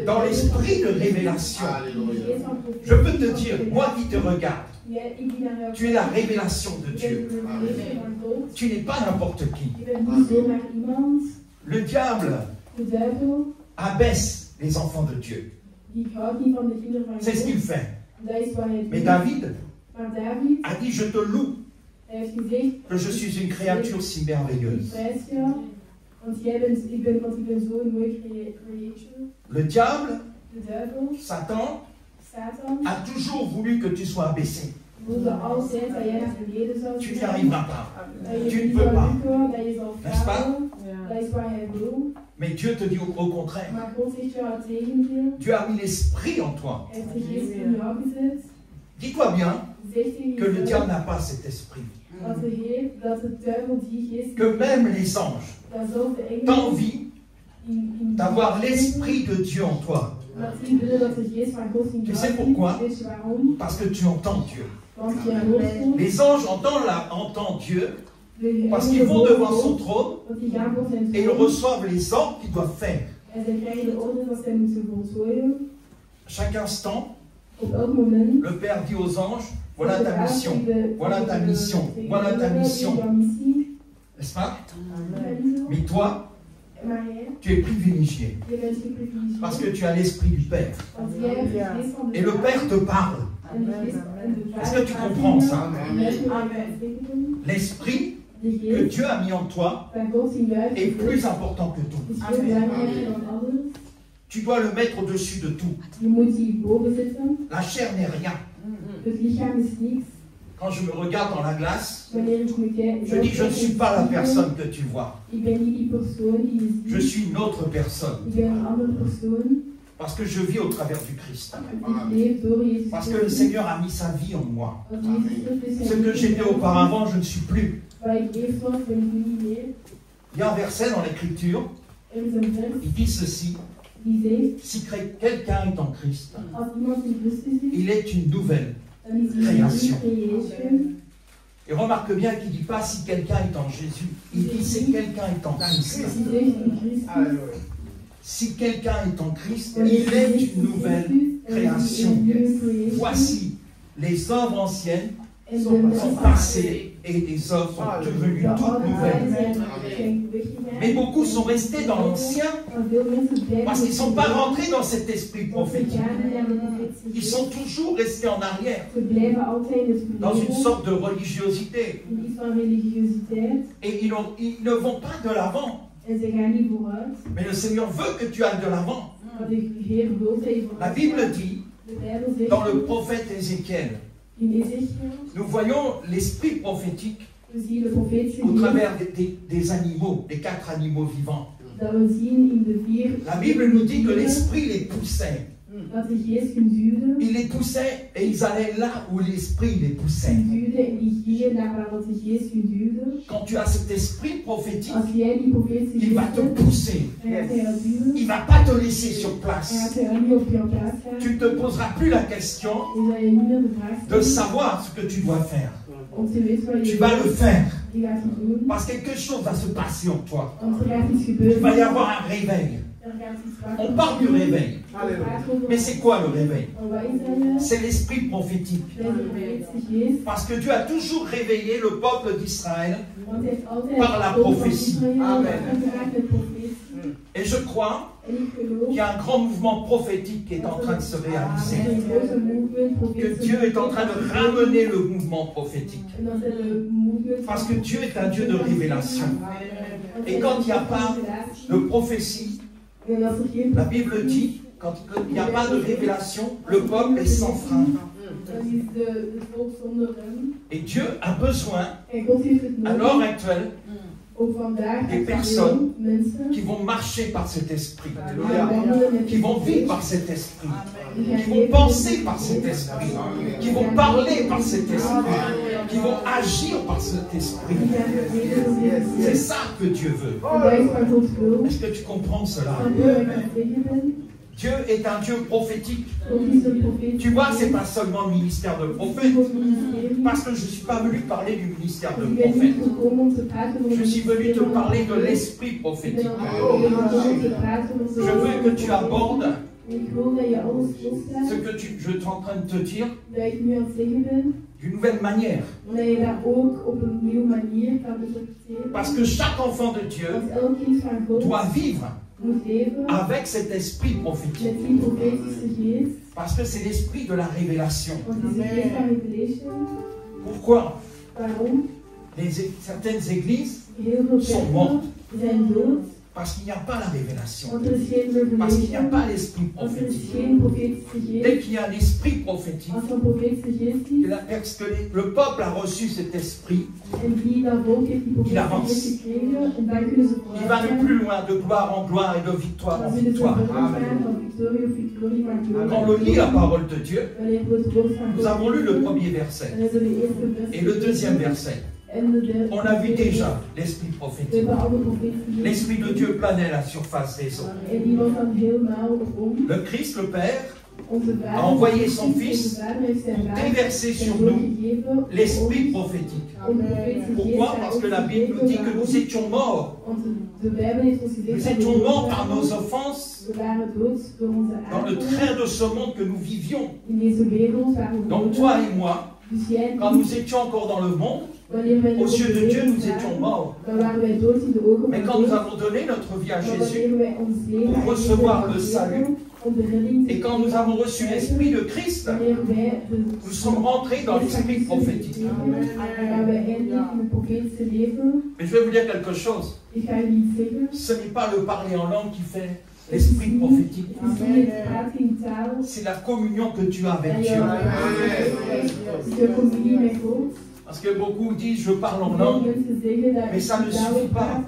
S1: Dans l'esprit de révélation. Je peux te dire, moi qui te regarde, tu es la révélation de Dieu. Tu n'es pas n'importe qui. Le diable abaisse les enfants de Dieu. C'est ce qu'il fait. Mais David a dit, je te loue, que je suis une créature si merveilleuse. Le diable, Satan, a toujours voulu que tu sois abaissé. Tu n'y arriveras pas. Tu ne peux pas. N'est-ce pas? Mais Dieu te dit au contraire. Dieu a mis l'esprit en toi. Dis-toi bien que le diable n'a pas cet esprit. Que même les anges t'envient d'avoir l'esprit de Dieu en toi. Tu sais pourquoi? Parce que tu entends Dieu. Les anges entendent Dieu parce qu'ils vont devant son trône et ils reçoivent les ordres qu'ils doivent faire. Chaque instant, le Père dit aux anges, voilà ta mission, voilà ta mission, voilà ta mission. N'est-ce pas? Mais toi, tu es privilégié parce que tu as l'esprit du Père. Et le Père te parle. Est-ce que tu comprends ça? L'esprit que Dieu a mis en toi est plus important que tout. Tu dois le mettre au-dessus de tout. La chair n'est rien. Quand je me regarde dans la glace, je dis je ne suis pas la personne que tu vois. Je suis une autre personne. Parce que je vis au travers du Christ. Parce que le Seigneur a mis sa vie en moi. Ce que j'étais auparavant, je ne suis plus. Il y a un verset dans l'Écriture, il dit ceci. Si quelqu'un est en Christ, il est une nouvelle création. Et remarque bien qu'il ne dit pas si quelqu'un est en Jésus, il dit si quelqu'un est en Christ. Si quelqu'un est en Christ, il est une nouvelle création. Voici, les œuvres anciennes sont passées et les œuvres sont devenues toutes nouvelles. Mais beaucoup sont restés dans l'ancien parce qu'ils ne sont pas rentrés dans cet esprit prophétique. Ils sont toujours restés en arrière, dans une sorte de religiosité. Et ils ne vont pas de l'avant. Mais le Seigneur veut que tu ailles de l'avant. La Bible dit, dans le prophète Ézéchiel, nous voyons l'esprit prophétique au travers des animaux, des 4 animaux vivants. La Bible nous dit que l'esprit les poussait. Il les poussait et ils allaient là où l'esprit les poussait. Quand tu as cet esprit prophétique, il va te pousser. Il ne va pas te laisser sur place. Tu ne te poseras plus la question de savoir ce que tu dois faire. Tu vas le faire. Parce que quelque chose va se passer en toi. Il va y avoir un réveil. On parle du réveil. Mais c'est quoi le réveil? C'est l'esprit prophétique. Parce que Dieu a toujours réveillé le peuple d'Israël par la prophétie. Et je crois qu'il y a un grand mouvement prophétique qui est en train de se réaliser. Que Dieu est en train de ramener le mouvement prophétique. Parce que Dieu est un Dieu de révélation. Et quand il n'y a pas de prophétie, la Bible dit, quand il n'y a pas de révélation, le peuple est sans frein. Et Dieu a besoin, à l'heure actuelle, des personnes qui vont marcher par cet esprit, qui vont vivre par cet esprit, qui vont penser par cet esprit, qui vont parler par cet esprit, qui vont agir par cet esprit. C'est ça que Dieu veut. Est-ce que tu comprends cela? Dieu est un Dieu prophétique. Tu vois, ce n'est pas seulement le ministère de prophète. Parce que je ne suis pas venu parler du ministère de prophète. Je suis venu te parler de l'esprit prophétique. Je veux que tu abordes ce que je suis en train de te dire d'une nouvelle manière. Parce que chaque enfant de Dieu doit vivre avec cet esprit prophétique. Parce que c'est l'esprit de la révélation. Pourquoi? Certaines églises sont mortes. Parce qu'il n'y a pas la révélation. Parce qu'il n'y a pas l'esprit prophétique. Dès qu'il y a l'esprit prophétique, parce que le peuple a reçu cet esprit, il avance. Il va de plus loin, de gloire en gloire et de victoire en victoire. Quand on lit la parole de Dieu, nous avons lu le premier verset et le deuxième verset. On a vu déjà l'esprit prophétique. L'esprit de Dieu planait à la surface des eaux. Le Christ, le Père, a envoyé son Fils pour déverser sur nous l'esprit prophétique. Pourquoi? Parce que la Bible nous dit que nous étions morts. Nous étions morts par nos offenses dans le train de ce monde que nous vivions. Donc toi et moi, quand nous étions encore dans le monde, aux yeux de Dieu, nous étions morts. Mais quand nous avons donné notre vie à Jésus pour recevoir le salut, et quand nous avons reçu l'Esprit de Christ, nous sommes rentrés dans l'Esprit prophétique. Mais je vais vous dire quelque chose. Ce n'est pas le parler en langue qui fait l'Esprit prophétique. C'est la communion que tu as avec Dieu. Parce que beaucoup disent je parle en langue, mais ça ne suffit pas.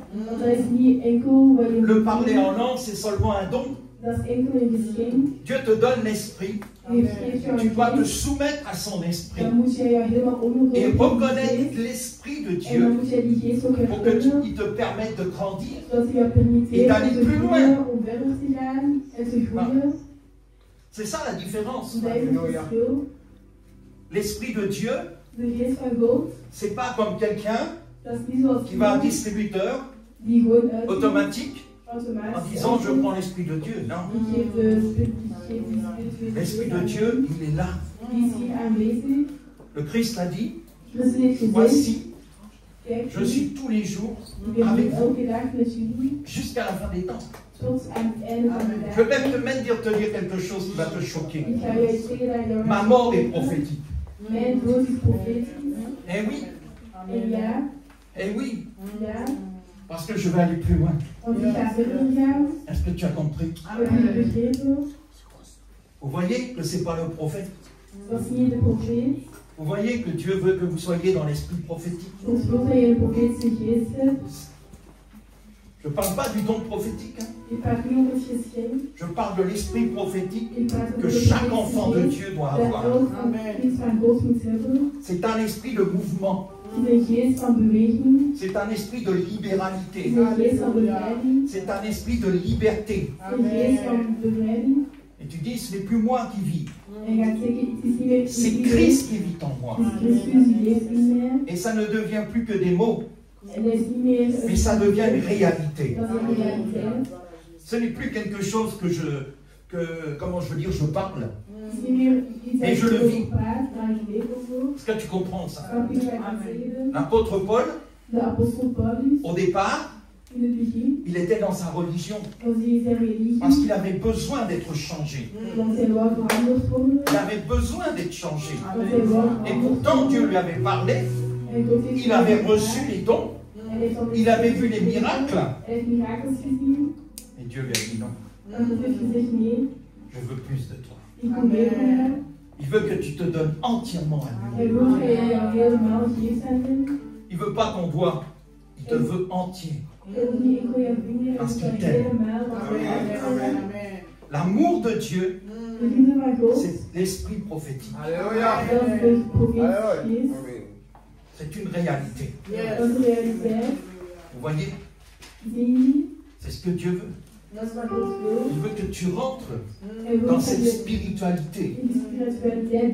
S1: Le parler en langue, c'est seulement un don. Dieu te donne l'esprit. Tu dois te soumettre à son esprit et reconnaître l'esprit de Dieu pour qu'il te permette de grandir et d'aller plus loin. C'est ça la différence. L'esprit de Dieu, c'est pas comme quelqu'un qui va à un distributeur automatique en disant je prends l'Esprit de Dieu. Non. L'Esprit de Dieu, il est là. Le Christ a dit, voici, je suis tous les jours avec vous jusqu'à la fin des temps. Je vais même te dire quelque chose qui va te choquer. Ma mort est prophétique. Eh oui. Eh oui. Parce que je vais aller plus loin. Est-ce que tu as compris? Vous voyez que ce n'est pas le prophète. Vous voyez que Dieu veut que vous soyez dans l'esprit prophétique. Je ne parle pas du don prophétique. Hein. Je parle de l'esprit prophétique que chaque enfant de Dieu doit avoir. C'est un esprit de mouvement. C'est un esprit de libéralité. C'est un esprit de liberté. Et tu dis, ce n'est plus moi qui vis. C'est Christ qui vit en moi. Et ça ne devient plus que des mots. Mais ça devient une réalité. Ce n'est plus quelque chose que comment je veux dire, je parle. Et je le vis. Est-ce que tu comprends ça? L'apôtre Paul, au départ, il était dans sa religion. Parce qu'il avait besoin d'être changé. Il avait besoin d'être changé. Et pourtant, Dieu lui avait parlé. Il avait reçu les dons. Il avait vu les miracles. Et Dieu lui a dit non. Je veux plus de toi. Il veut que tu te donnes entièrement à lui. Il ne veut pas qu'on voit. Il te veut entier. Parce qu'il t'aime. L'amour de Dieu, c'est l'esprit prophétique. C'est une réalité. Vous voyez? C'est ce que Dieu veut. Il veut que tu rentres dans cette spiritualité.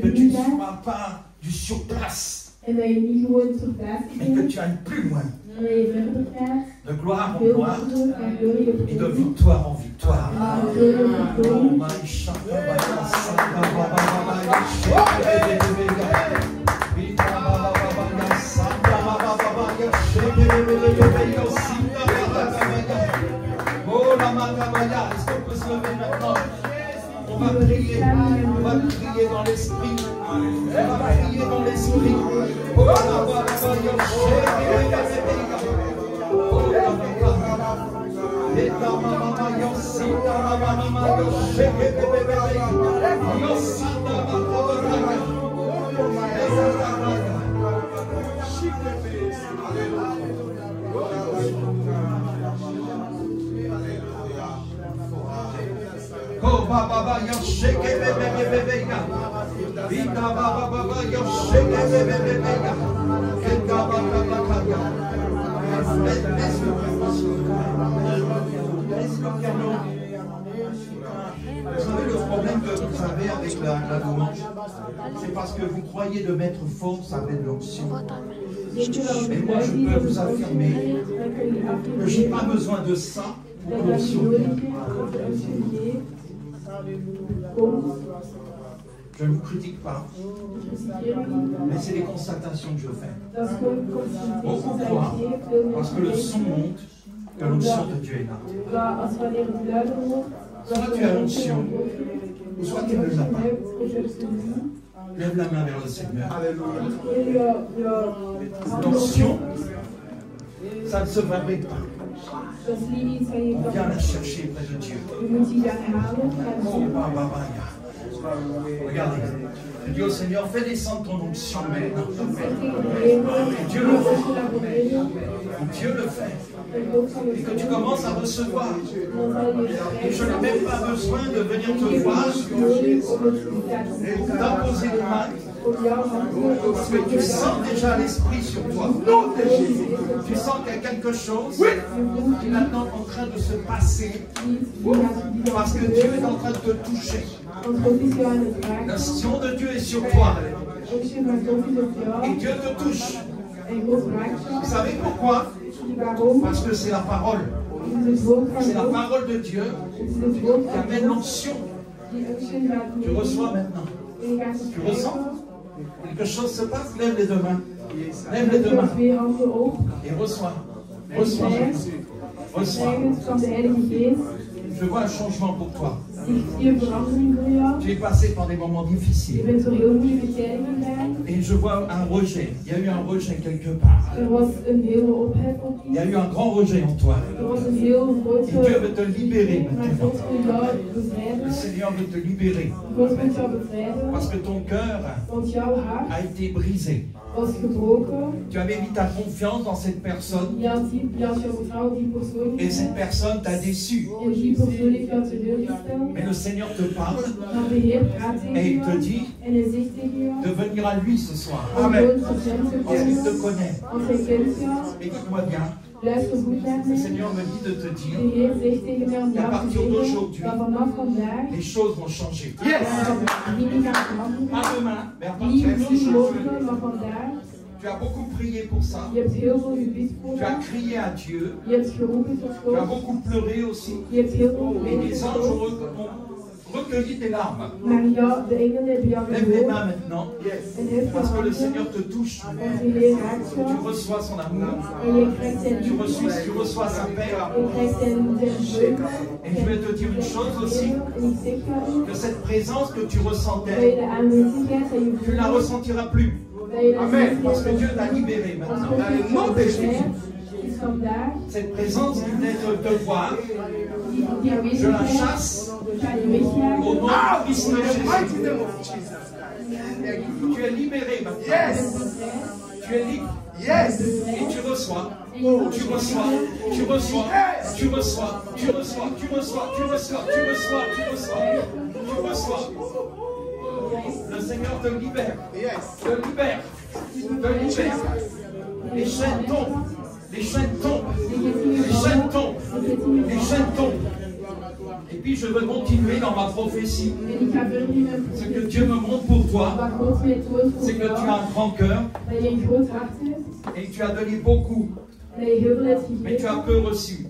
S1: Que tu ne sois pas du surplace. Mais que tu ailles plus loin. De gloire en gloire et de victoire en victoire. Oh la Makabaya, est-ce qu'on peut se lever maintenant? On va prier dans l'esprit. On va prier dans l'esprit. Oh la Makabaya, oh la Makabaya. Et la Makabaya, Sita Makabaya, Yosita Makabaya. Oh baba yo shake bebe ya. Vita baba yo shake bebe ya. Vous savez, le problème que vous avez avec la louange, c'est parce que vous croyez de mettre force avec l'onction. Mais moi, je peux vous affirmer que je n'ai pas besoin de ça pour l'onction. Je ne vous critique pas, mais c'est des constatations que je fais. Pourquoi? Parce que le son monte, que l'onction de Dieu est là. Soit tu as l'onction, ou soit tu ne l'as pas. Lève la main vers le Seigneur. L'onction, ça ne se fabrique pas. On vient la chercher près de Dieu. Regardez, je dis au Seigneur, fais descendre ton onction maintenant. Et Dieu le fait. Dieu le fait. Et que tu commences à recevoir. Et je n'ai même pas besoin de venir te voir, d'imposer les mains. Parce que tu sens déjà l'esprit sur toi. Tu sens qu'il y a quelque chose qui est maintenant en train de se passer. Parce que Dieu est en train de te toucher. L'onction de Dieu est sur toi. Et Dieu te touche. Vous savez pourquoi? Parce que c'est la parole. C'est la parole de Dieu qui amène l'onction. Tu reçois maintenant. Tu ressens? Quelque chose se passe, lève les deux mains. Lève les deux mains. Et reçois. Reçois. Reçois. Je vois un changement pour toi. Tu es passé par des moments difficiles. Et je vois un rejet. Il y a eu un rejet quelque part. Il y a eu un grand rejet en toi. Et Dieu veut te libérer maintenant. Le Seigneur veut te libérer. Parce que ton cœur a été brisé. Tu avais mis ta confiance dans cette personne. Et cette personne t'a déçu. Mais le Seigneur te parle et il te dit de venir à lui ce soir. Amen. Parce qu'il te connaît. Écoute-moi bien. Le Seigneur me dit de te dire qu'à partir d'aujourd'hui, les choses vont changer. Yes. Pas demain, mais à partir d'aujourd'hui. Tu as beaucoup prié pour ça. Tu as crié à Dieu. Tu as beaucoup pleuré aussi. Et les anges ont recueilli tes larmes. Lève les mains maintenant. Parce que le Seigneur te touche. Tu reçois son amour. Tu reçois sa paix. Et je vais te dire une chose aussi. Que cette présence que tu ressentais, tu ne la ressentiras plus. Amen. Parce que Dieu t'a libéré maintenant. Dans le nom de Jésus. Cette présence qui venait de te voir, je la chasse au nom de Christ Jésus. Tu es libéré maintenant. Yes. Tu es libre. Yes. Et tu reçois. Tu reçois. Tu reçois. Tu reçois. Tu reçois. Tu reçois. Tu reçois. Tu reçois. Tu reçois. Tu reçois. Le Seigneur te libère. Te libère. Te libère. Les chaînes tombent. Les chaînes tombent. Les chaînes tombent. Les chaînes tombent. Et puis je veux continuer dans ma prophétie. Ce que Dieu me montre pour toi, c'est que tu as un grand cœur. Et tu as donné beaucoup. Mais tu as peu reçu.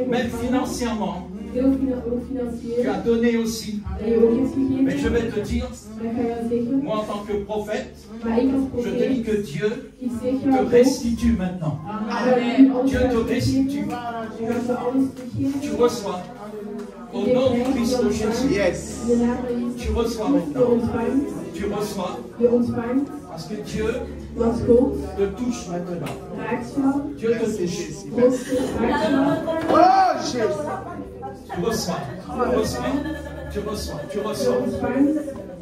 S1: Même financièrement. Tu as donné aussi. Mais je vais te dire, moi en tant que prophète, je te dis que Dieu te restitue maintenant. Dieu te restitue. Tu reçois. Au nom de Christ Jésus. Yes. Tu reçois maintenant. Tu reçois. Parce que Dieu te touche maintenant. Dieu te touche. Oh Jésus. Tu reçois, tu reçois, tu reçois, tu reçois.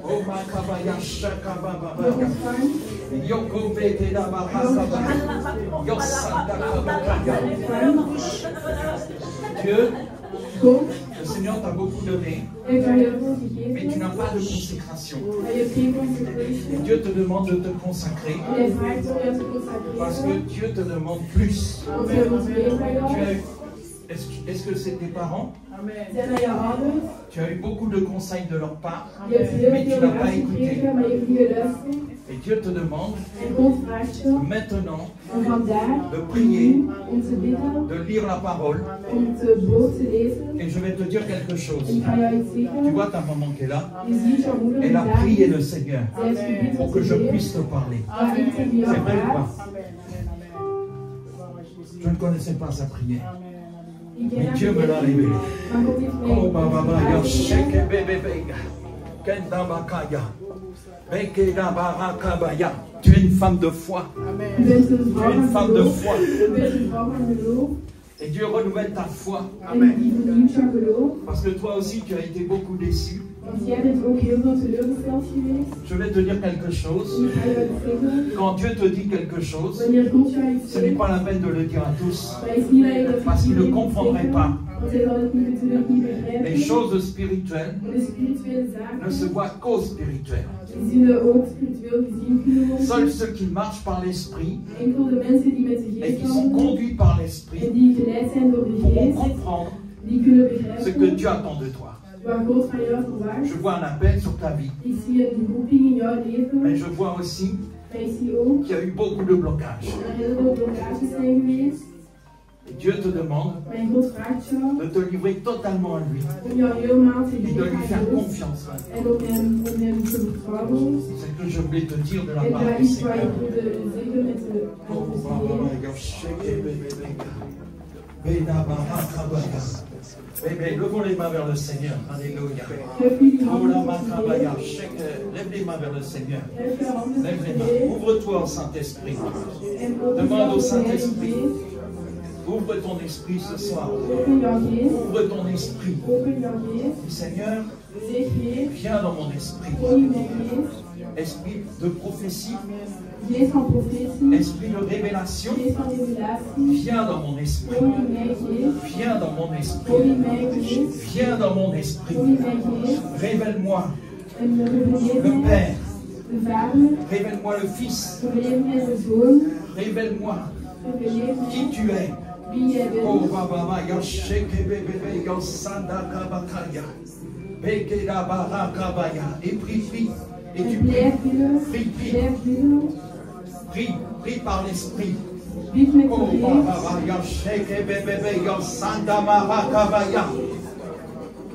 S1: Oh ma kabaya shakababa. Yoko vete da bahasaba. Yosanda kabaya. Dieu, le Seigneur t'a beaucoup donné, mais tu n'as pas de consécration. Dieu te demande de te consacrer parce que Dieu te demande plus. Tu es Est-ce que c'est tes parents?
S2: Zijn dat jouw ouders?
S1: Tu as eu beaucoup de conseils de leur part,
S2: Je hebt heel
S1: mais tu
S2: veel
S1: n'as pas
S2: raad
S1: écouté.
S2: gekregen, maar je hebt niet geluisterd.
S1: Et Dieu te demande
S2: En God vraagt je
S1: maintenant
S2: om vandaag
S1: de prier,
S2: om te bidden,
S1: de lire la parole.
S2: om het woord te lezen.
S1: Et je vais te dire quelque
S2: En
S1: chose.
S2: ik ga jou iets zeggen.
S1: Tu vois ta maman qui est là?
S2: Je ziet jouw moeder
S1: Elle a
S2: vandaag.
S1: prié le Seigneur
S2: Zij heeft gebeden
S1: pour
S2: tot
S1: que
S2: de
S1: je
S2: Heer,
S1: puisse te parler.
S2: dat ik tegen jou
S1: C'est vrai ou
S2: praat.
S1: pas? Je ne connaissais pas sa prière.
S2: Ik ken
S1: Mais
S2: haar
S1: Dieu me l'a
S2: gebed,
S1: révélé.
S2: maar God heeft mij
S1: Oh, Baba, Baba,
S2: geopenbaard.
S1: Sheke, Bebe, Bega. Kenda, Bakaya. Beke, Da, Baraka, Baya. Tu es une femme de foi.
S2: Je bent een
S1: Tu
S2: vrouw
S1: es une
S2: van
S1: femme de
S2: geloof.
S1: foi.
S2: Je bent een vrouw van geloof.
S1: Et Dieu renouvelle ta foi.
S2: En die vernieuwt jouw geloof.
S1: Parce que toi aussi, tu as été beaucoup déçu.
S2: Want jij bent ook heel veel teleurgesteld geweest.
S1: Je vais te dire quelque chose.
S2: En ik ga jou iets zeggen.
S1: Quand Dieu te dit quelque chose,
S2: Wanneer God jou iets
S1: ce n'est
S2: zegt,
S1: pas la peine de le dire à tous.
S2: maar is niet dat je dat
S1: Parce qu'ils ne
S2: iedereen moet
S1: comprendraient
S2: zeggen,
S1: pas.
S2: want zij zal het niet natuurlijk niet begrijpen.
S1: Les choses spirituelles
S2: De spirituele
S1: ne se
S2: zaken,
S1: voient qu'au spirituel.
S2: die zullen ook spiritueel gezien kunnen worden.
S1: Seuls ceux qui marchent par l'esprit
S2: Enkel de mensen die met de
S1: et
S2: geest
S1: qui sont
S2: wandelen
S1: conduits par
S2: en
S1: l'esprit
S2: die geleid zijn door de
S1: pourront
S2: geest,
S1: comprendre
S2: die kunnen
S1: ce que
S2: begrijpen
S1: Dieu attend de toi.
S2: wat God van jou verwacht.
S1: Je vois un appel sur ta vie,
S2: Ik zie een roeping in jouw leven,
S1: mais je vois aussi
S2: maar ik zie ook
S1: qu'il y a eu beaucoup de blocages.
S2: dat er heel veel blokkages zijn geweest.
S1: Et Dieu te demande
S2: Maar God vraagt jou
S1: de te livrer totalement à lui
S2: om jou helemaal te
S1: et de
S2: geven
S1: lui
S2: aan
S1: faire
S2: God
S1: confiance.
S2: en om hem te vertrouwen.
S1: C'est ce que je voulais te dire de la
S2: En
S1: part
S2: dat
S1: du
S2: is wat
S1: Seigneur.
S2: ik wilde zeggen met de
S1: Bébé, levons les mains vers le Seigneur. Alléluia. Lève les mains vers le Seigneur. Lève les mains. Ouvre-toi au Saint-Esprit. Demande au Saint-Esprit. Ouvre ton esprit ce soir. Ouvre ton esprit. Dis, Seigneur, viens dans mon esprit. Esprit de prophétie. Esprit de révélation. Viens dans mon esprit. Viens dans mon esprit. Viens dans mon esprit. Révèle-moi le Père. Révèle-moi le Fils. Révèle-moi qui tu es. Oh, Baba, Yasheke, Bebe, Yosanda, Kabakaya. Bekeda, Barakabaya. Et prie. Et tu prie par l'esprit. Oh, Baba, Yasheke, Bebe, Yosanda, Marakabaya.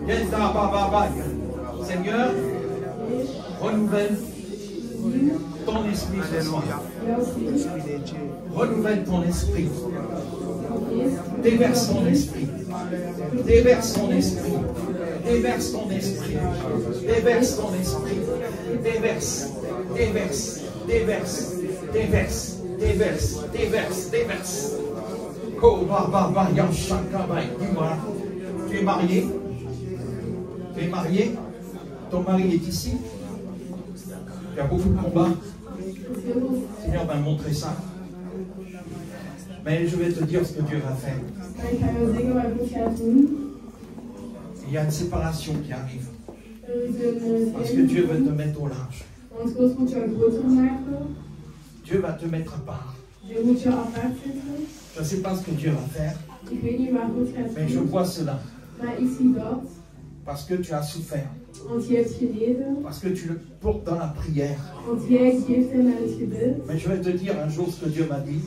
S1: Yenda, Baba, Seigneur, renouvelle ton esprit ce soir. Renouvelle ton esprit. Déverse ton esprit. Déverse ton esprit. Déverse ton esprit. Déverse ton esprit. Déverse. Déverse. Déverse. Déverse. Déverse. Déverse. Déverse. Oh, Baba, Yashakabai. Dis-moi, tu es marié? Tu es marié? Ton mari est ici? Il y a beaucoup de combats. Le Seigneur va montrer ça. Mais je vais te dire ce que Dieu va faire. Il y a une séparation qui arrive. Parce que Dieu veut te mettre au large. Dieu va te mettre à part. Je ne sais pas ce que Dieu va faire. Mais je vois cela. Parce que tu as souffert. Parce que tu le portes dans la prière. Mais je vais te dire un jour ce que Dieu m'a dit.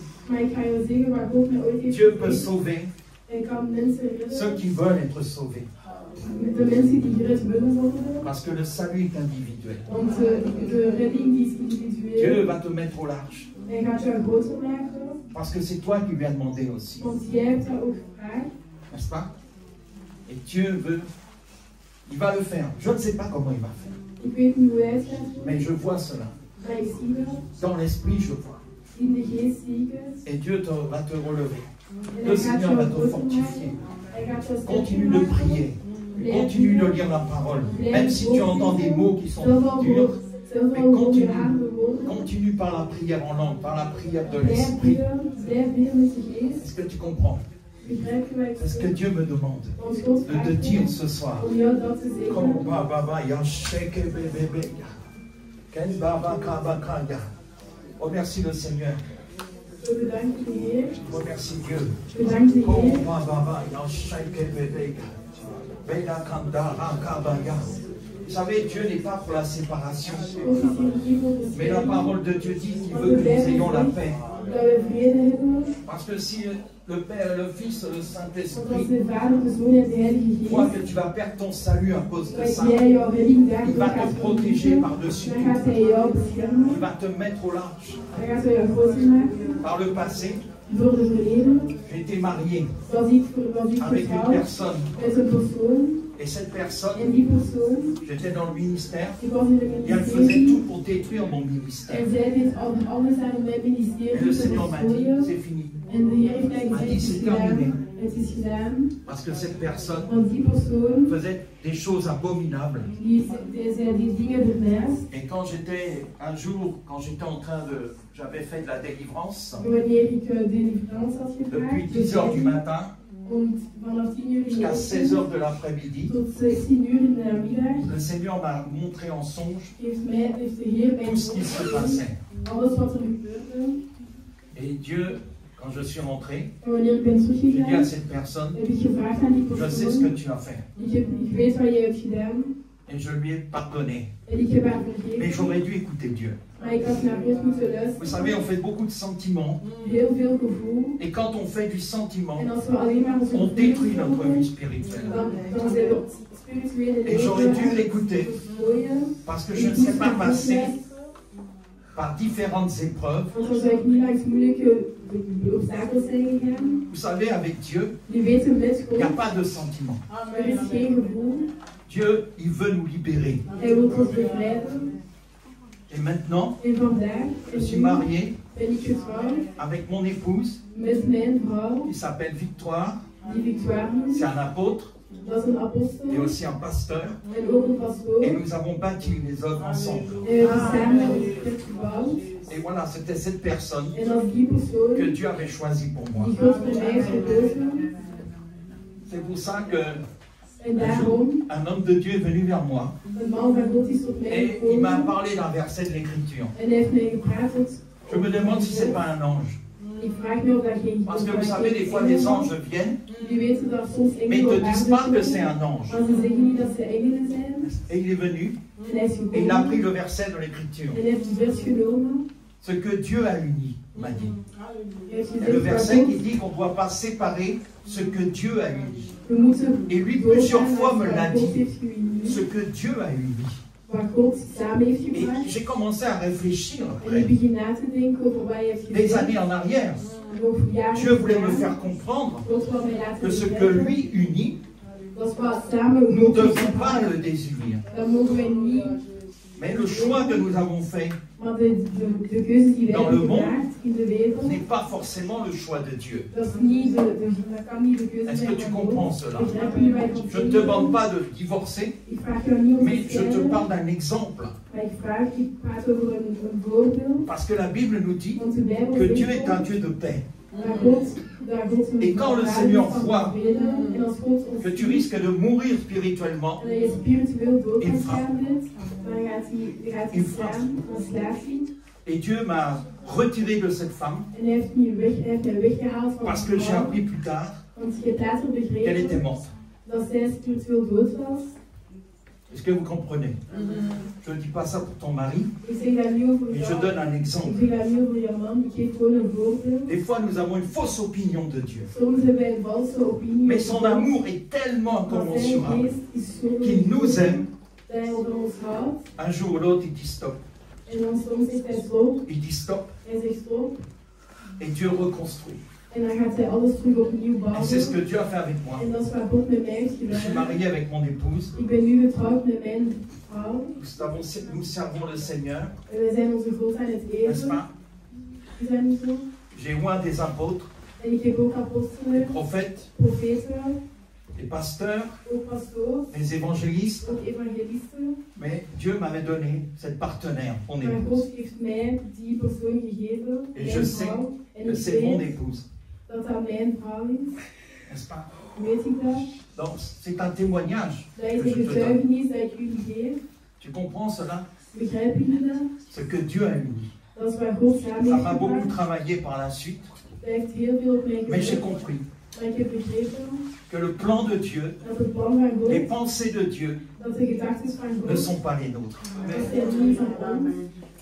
S1: Dieu peut sauver ceux qui veulent être sauvés. Parce que le salut est individuel. Dieu va te mettre au large. Parce que c'est toi qui lui as demandé aussi. N'est-ce pas? Et Dieu veut, il va le faire. Je ne sais pas comment il va faire. Mais je vois cela. Dans l'esprit, je vois. Et Dieu va te relever. Le Seigneur va te fortifier. Continue de prier. Continue de lire la parole. Même si tu entends des mots qui sont durs. Mais continue par la prière en langue, par la prière de l'esprit. Est-ce que tu comprends? C'est ce que Dieu me demande de te dire ce soir. Oh, merci le Seigneur. Je remercie Dieu. Vous savez, Dieu n'est pas pour la séparation. Mais la parole de Dieu dit qu'il veut que nous ayons la paix. Parce que si le Père, le Fils, le Saint-Esprit croient que tu vas perdre ton salut à cause de ça, il va te protéger par-dessus tout. Il va te mettre au large. Par le passé, j'ai été marié avec une personne. Et cette personne, j'étais dans le ministère, et elle faisait tout pour détruire mon ministère. Et le Seigneur m'a dit, c'est fini. Il m'a dit, c'est terminé. Parce que cette personne faisait des choses abominables. Et quand j'étais, un jour, quand j'étais en train de, j'avais fait de la délivrance, depuis 10 h du matin, jusqu'à 16 h de l'après-midi, le Seigneur m'a montré en songe tout ce qui se passait. Et Dieu, quand je suis rentré, j'ai dit à cette personne, je sais ce que tu as fait. Et je lui ai pardonné. Mais j'aurais dû écouter Dieu. Vous savez, on fait beaucoup de sentiments. Et quand on fait du sentiment, on détruit notre vie spirituelle. Et j'aurais dû l'écouter. Parce que je ne sais pas passer par différentes épreuves. Vous savez, avec Dieu, il n'y a pas de sentiment. Dieu, il veut nous libérer. Et maintenant, je suis marié avec mon épouse, qui s'appelle Victoire. C'est un apôtre et aussi un pasteur. Et nous avons bâti les œuvres ensemble. Et voilà, c'était cette personne que Dieu avait choisie pour moi. C'est pour ça que un homme de Dieu est venu vers moi et il m'a parlé d'un verset de l'Écriture. Je me demande si ce n'est pas un ange. Parce que vous savez, des fois les anges viennent, mais ils ne te disent pas que c'est un ange. Et il est venu et il a pris le verset de l'Écriture. Ce que Dieu a uni, m'a dit. Et le verset qui dit qu'on ne doit pas séparer ce que Dieu a uni. Et lui, plusieurs fois, me l'a dit. Ce que Dieu a uni. Et j'ai commencé à réfléchir après. Des années en arrière, Dieu voulait me faire comprendre que ce que lui unit, nous ne devons pas le désunir. Mais le choix que nous avons fait dans le monde n'est pas forcément le choix de Dieu. Est-ce que tu comprends cela? Je ne te demande pas de divorcer, mais je te parle d'un exemple. Parce que la Bible nous dit que Dieu est un Dieu de paix. Et quand le Seigneur voit que tu risques de mourir spirituellement, il frappe. Il frappe. Et Dieu m'a retiré de cette femme parce que j'ai appris plus tard qu'elle était morte. Est-ce que vous comprenez? Je ne dis pas ça pour ton mari, mais je donne un exemple. Des fois, nous avons une fausse opinion de Dieu. Mais son amour est tellement incommensurable qu'il nous aime. Un jour ou l'autre, il dit stop. Il dit stop. Et Dieu reconstruit.
S2: En dan gaat zij alles terug opnieuw bouwen.
S1: Et c'est ce que Dieu a fait avec moi.
S2: En dat is wat God met mij heeft
S1: Je suis
S2: gedaan.
S1: marié avec mon épouse.
S2: Ik ben nu getrouwd met mijn vrouw.
S1: Nous servons le Seigneur.
S2: En wij zijn onze God aan het
S1: N'est-ce
S2: eten.
S1: pas?
S2: Is dat niet zo?
S1: J'ai oint des apôtres,
S2: En ik heb ook apostelen,
S1: des prophètes,
S2: profeten,
S1: des pasteurs,
S2: ook pastoors,
S1: des évangélistes.
S2: ook evangelisten.
S1: Mais Dieu m'avait donné cette partenaire, mon
S2: Maar
S1: épouse.
S2: God heeft mij die persoon gegeven,
S1: Et je
S2: mijn
S1: sais
S2: vrouw. En
S1: que
S2: ik
S1: c'est mon
S2: weet
S1: épouse.
S2: dat dat mijn vrouw is.
S1: N'est-ce pas?
S2: Weet ik dat?
S1: Donc, c'est un témoignage
S2: Dat is
S1: que
S2: een
S1: je te donne.
S2: getuigenis dat ik jullie geef.
S1: Tu comprends cela?
S2: Begrijpen jullie dat?
S1: Ce que Dieu a uni. Ça m'a beaucoup travaillé par la suite. Mais j'ai compris que le plan de Dieu, les pensées de Dieu ne sont pas les nôtres.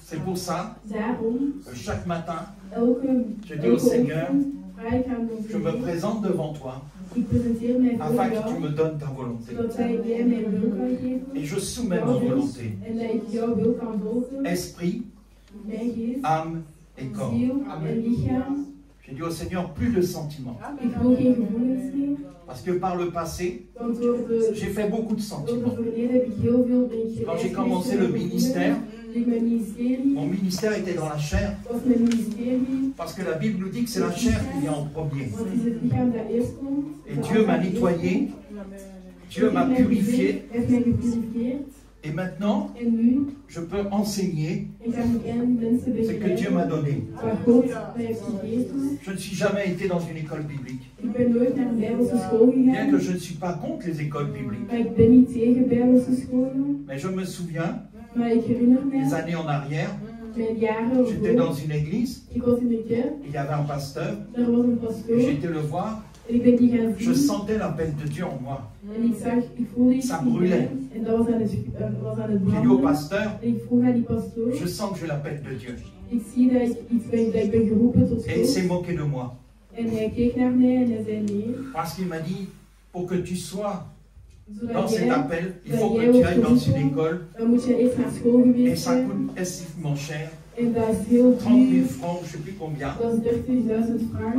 S1: C'est pour ça que chaque matin, je dis au Seigneur, je me présente devant toi afin que tu me donnes ta volonté. Et je soumets ma volonté. Esprit, âme et corps. J'ai dit au Seigneur, plus de sentiments. Parce que par le passé, j'ai fait beaucoup de sentiments. Quand j'ai commencé le ministère, mon ministère était dans la chair. Parce que la Bible nous dit que c'est la chair qui vient en premier. Et Dieu m'a nettoyé. Dieu m'a purifié. Et maintenant, je peux enseigner ce que Dieu m'a donné. Je ne suis jamais été dans une école biblique. Bien que je ne suis pas contre les écoles bibliques. Mais je me souviens, des années en arrière, j'étais dans une église, il y avait un pasteur, et j'ai été le voir. Je sentais l'appel de Dieu en moi. Ça brûlait. J'ai dit au pasteur, je sens que j'ai l'appel de Dieu. Et il s'est moqué de moi. Parce qu'il m'a dit, pour que tu sois dans cet appel, il faut que tu ailles dans une école. Et ça coûte excessivement cher. 30 000 francs, je ne sais plus combien.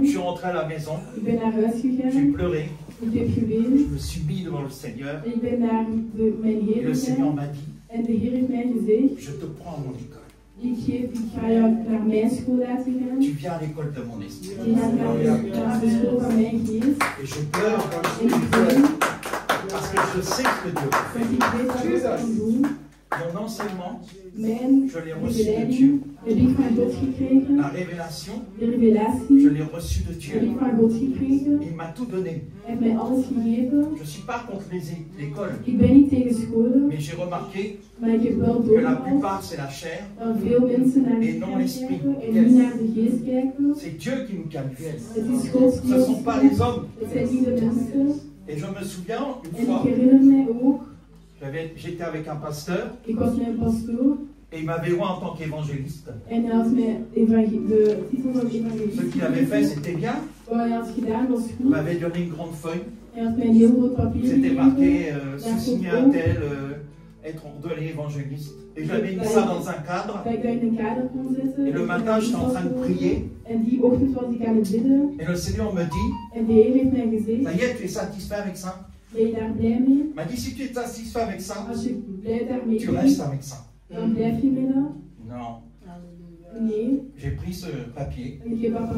S1: Je suis rentré à la maison. J'ai pleuré. Je me suis mis devant le Seigneur. Et le Seigneur m'a dit, je te prends à mon école. Tu viens à l'école de mon esprit. Et je pleure parce que je sais ce que Dieu fait. Mon enseignement, je l'ai reçu de Dieu. La révélation, je l'ai reçu de Dieu. Il m'a tout donné. Je ne suis pas contre les écoles. Mais j'ai remarqué que la plupart c'est la chair et non l'esprit. C'est Dieu qui nous qualifie. Ce ne sont pas les hommes. Et je me souviens une fois, j'étais avec un pasteur et il m'avait vu en tant qu'évangéliste. Ce qu'il avait fait, c'était bien. Il m'avait donné une grande feuille. C'était marqué sous-signé un tel, être ordonné évangéliste. Et j'avais mis ça dans un cadre. Et le matin, j'étais en train de prier. Et le Seigneur me dit, ça y est, tu es satisfait avec ça? Il m'a dit, si tu es satisfait avec ça, tu restes avec ça. Non. J'ai pris ce papier,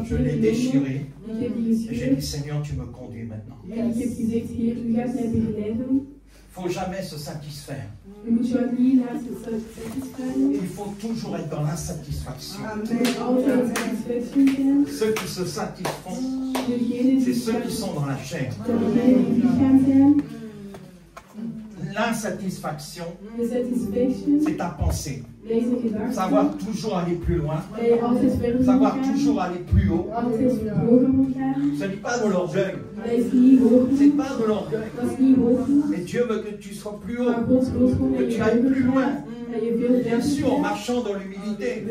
S1: je l'ai déchiré, et j'ai dit, Seigneur, tu me conduis maintenant. Il ne faut jamais se satisfaire. Il faut toujours être dans l'insatisfaction. Ceux qui se satisfont, c'est ceux qui sont dans la chair. L'insatisfaction, c'est ta pensée. Savoir toujours aller plus loin, savoir toujours aller plus haut. Ce n'est pas de l'orgueil. C'est pas de l'orgueil. Mais Dieu veut que tu sois plus haut, que tu ailles plus loin. Bien sûr, en marchant dans l'humilité.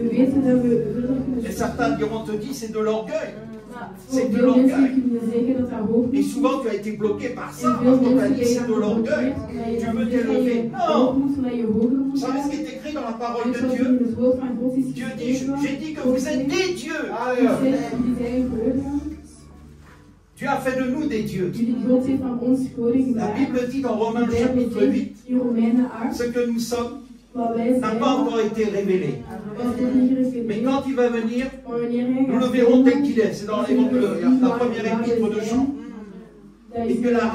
S1: Et certains diront te dire c'est de l'orgueil. C'est de l'orgueil. Et souvent tu as été bloqué par ça, parce qu'on t'a dit c'est de l'orgueil. Tu veux t'élever. Non. Vous savez ce qui est écrit dans la parole de Dieu? Dieu dit, j'ai dit que vous êtes des dieux. Dieu a fait de nous des dieux. La Bible dit dans Romains chapitre 8, ce que nous sommes n'a pas encore été révélé. Mais quand il va venir, nous le verrons tel qu'il est. C'est dans la première épître de Jean. Et que la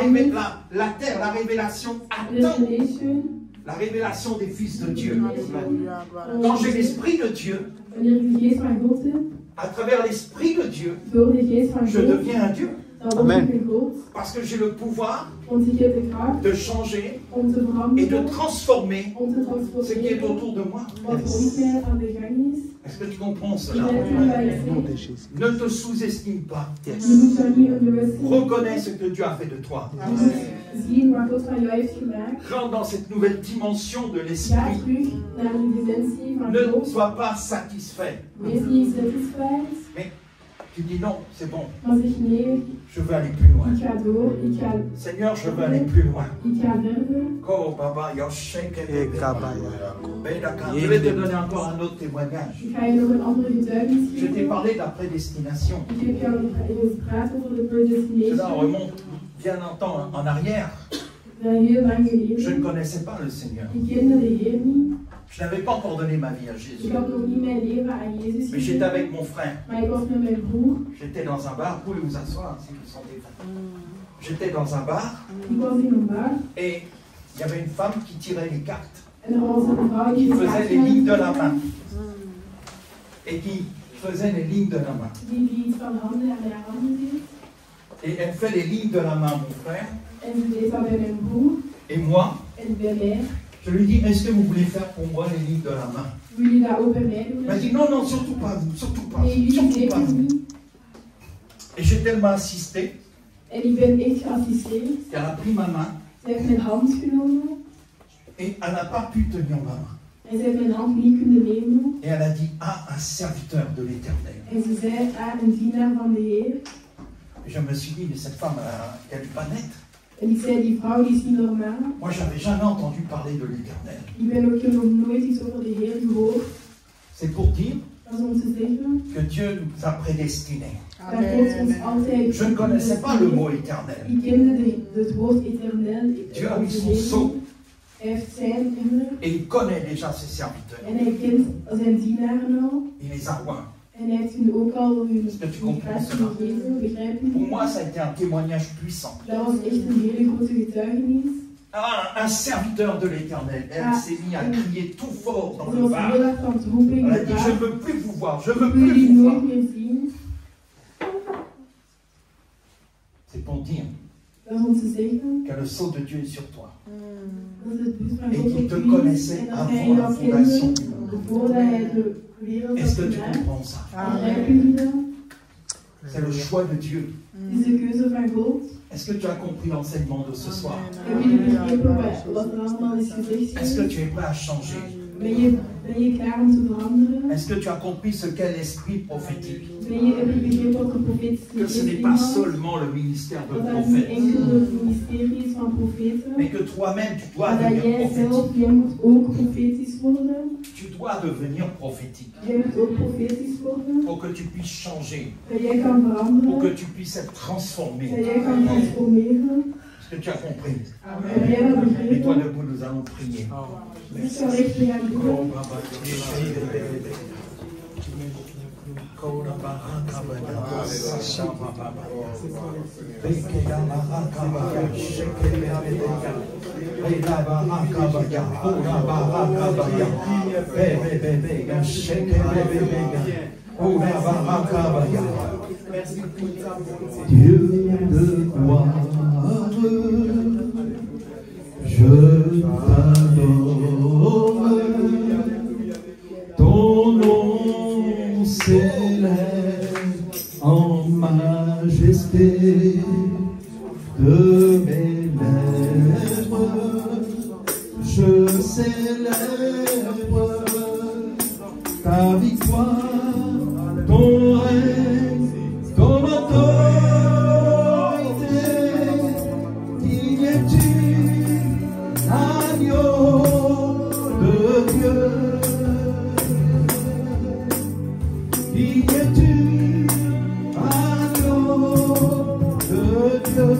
S1: terre, la révélation attend la révélation des fils de Dieu. Quand j'ai l'Esprit de Dieu, à travers l'Esprit de Dieu, je deviens un Dieu. Amen. Parce que j'ai le pouvoir de changer et de transformer ce qui est autour de moi. Est-ce que tu comprends cela? Ne te sous-estime pas. Reconnais ce que Dieu a fait de toi. Rentre dans cette nouvelle dimension de l'esprit. Ne sois pas satisfait. Mais tu dis non, c'est bon. Je veux aller plus loin. Seigneur, je veux aller plus loin. Je vais te donner encore un autre témoignage. Je t'ai parlé de la prédestination. Cela remonte bien longtemps en arrière. Je ne connaissais pas le Seigneur. Je n'avais pas encore donné ma vie à Jésus. Mais j'étais avec mon frère. J'étais dans un bar. Vous pouvez vous asseoir si vous sentez fatigué. J'étais dans un bar. Et il y avait une femme qui tirait les cartes. Qui faisait les lignes de la main. Et qui faisait les lignes de la main. Et elle fait les lignes de la main à mon frère. Et moi. Je lui dis, est-ce que vous voulez faire pour moi les lignes de la main? Il m'a dit, non, non, surtout pas vous, surtout pas vous, surtout pas vous. Et j'ai tellement insisté qu'elle a pris ma main et elle n'a pas pu tenir ma main. Et elle a dit, ah, un serviteur de l'Éternel. Et je me suis dit, mais cette femme, elle n'est pas nette. Moi, j'avais jamais entendu parler de l'Éternel. C'est pour dire que Dieu nous a prédestinés. Je ne connaissais pas le mot éternel. Dieu a mis son sceau. Et il connaît déjà ses serviteurs. Il les a oints. Est-ce que tu comprends cela? Pour moi, ça a été un témoignage puissant. Un serviteur de l'Éternel, elle s'est mise à crier tout fort dans le bar. Elle a dit, je ne veux plus vous voir, je ne veux plus vous voir. C'est pour dire que le sceau de Dieu est sur toi. Et qu'il te connaissait avant la fondation du monde. Est-ce que tu comprends ça? C'est le choix de Dieu. Est-ce que tu as compris l'enseignement de ce soir? Est-ce que tu es prêt à changer? Est-ce que tu as compris ce qu'est l'esprit prophétique? Que ce n'est pas seulement le ministère de prophète, mais que toi-même tu dois devenir prophétique. Tu dois devenir prophétique pour que tu puisses changer, pour que tu puisses être transformé. Est-ce que tu as compris? Et toi debout, nous allons prier. Merci.
S3: Dieu de gloire, je t'adore, ton nom s'élève en majesté de mes lèvres, je célèbre ta victoire, ton règne, ton autorité. Digne es-tu, agneau de Dieu. Digne es-tu, agneau de Dieu.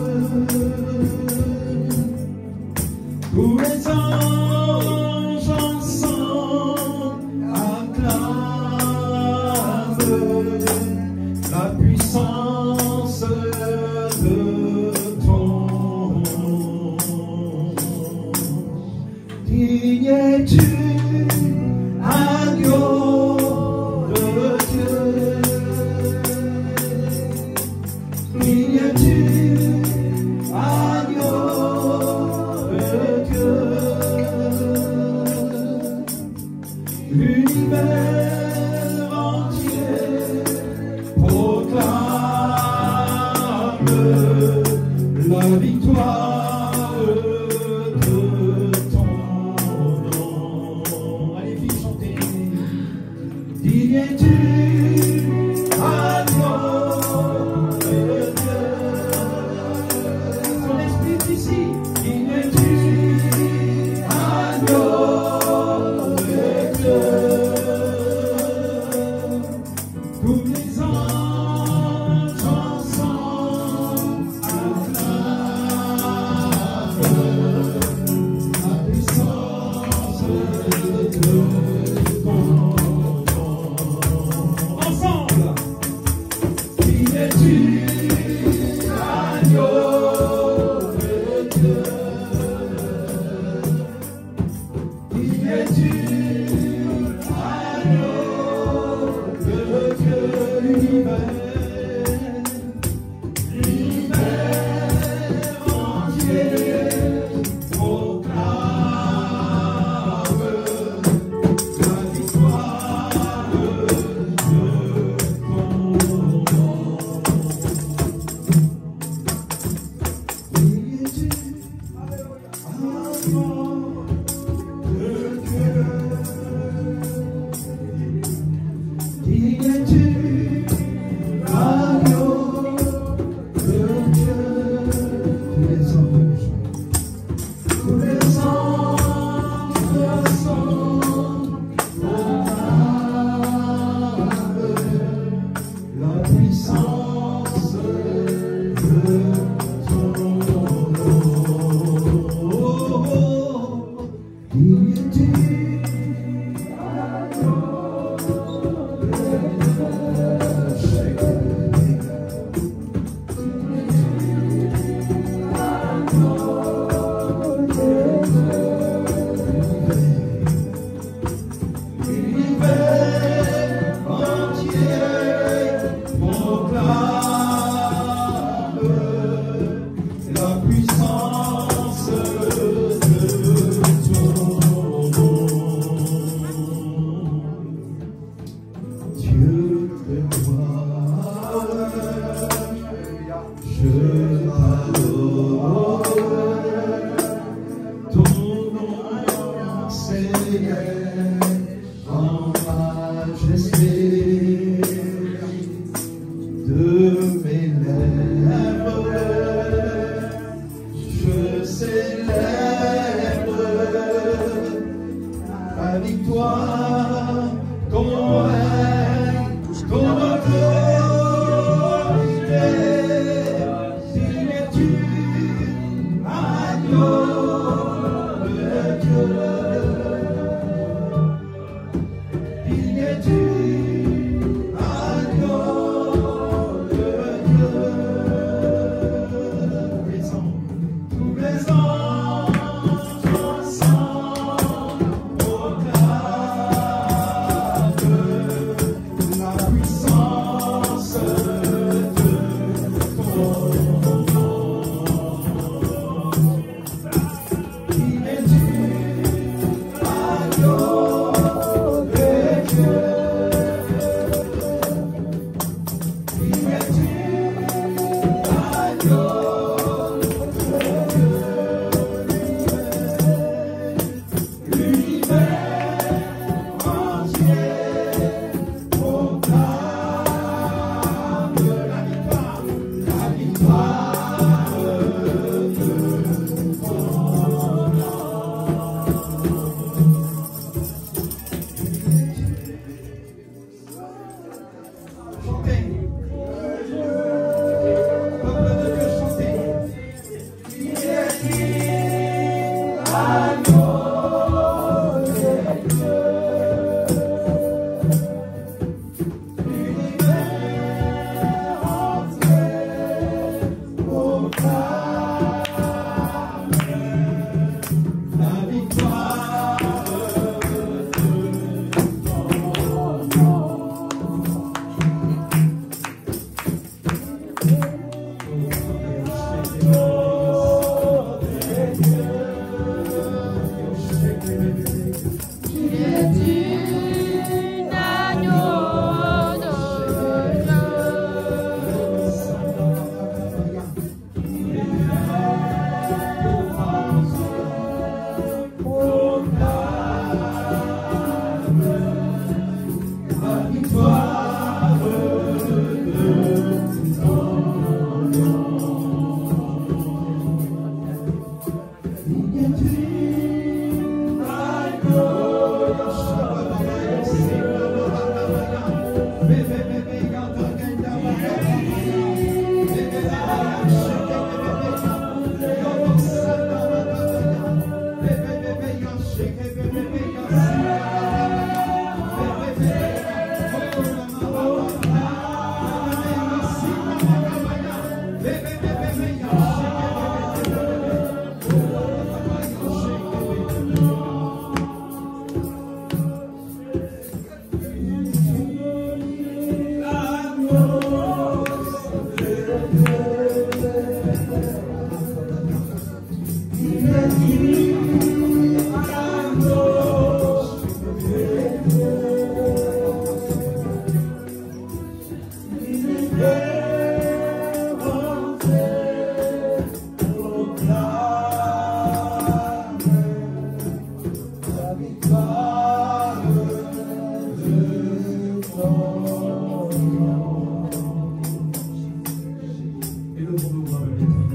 S3: élevons nos voix vers l'éternel.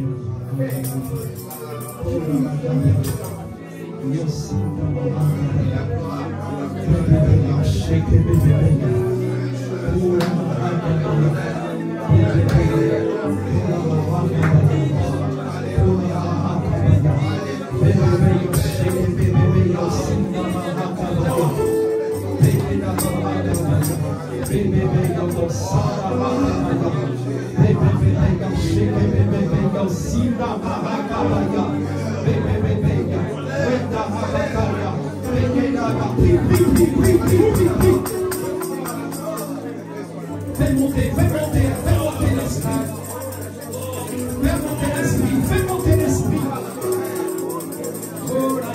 S3: Fais monter l'esprit. Fais monter l'esprit. Oh la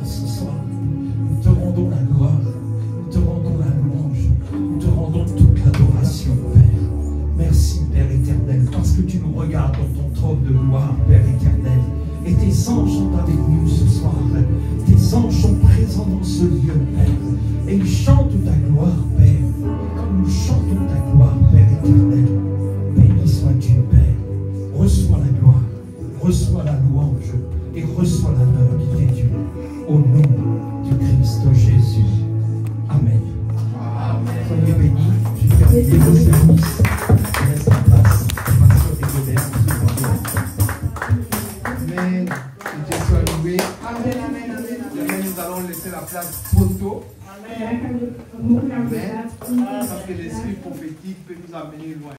S1: Nous te rendons la gloire, nous te rendons la louange, nous te regarde dans ton trône de gloire, Père éternel. Et tes anges sont avec nous ce soir. Tes anges sont présents dans ce lieu, Père. Et ils chantent ta gloire, Père. Comme nous chantons ta gloire, Père éternel. Béni sois-tu, Père. Reçois la gloire, reçois la louange et reçois l'honneur qui t'est dû. Au nom du Christ Jésus. Amen. Soyez bénis. J'ai terminé vos services. Je laisse la place. Ma soeur Rigobert,
S4: Amen. Que Dieu soit loué. Amen, amen, amen. Demain, nous allons laisser la place photo. Amen. Parce que l'esprit prophétique peut nous amener loin.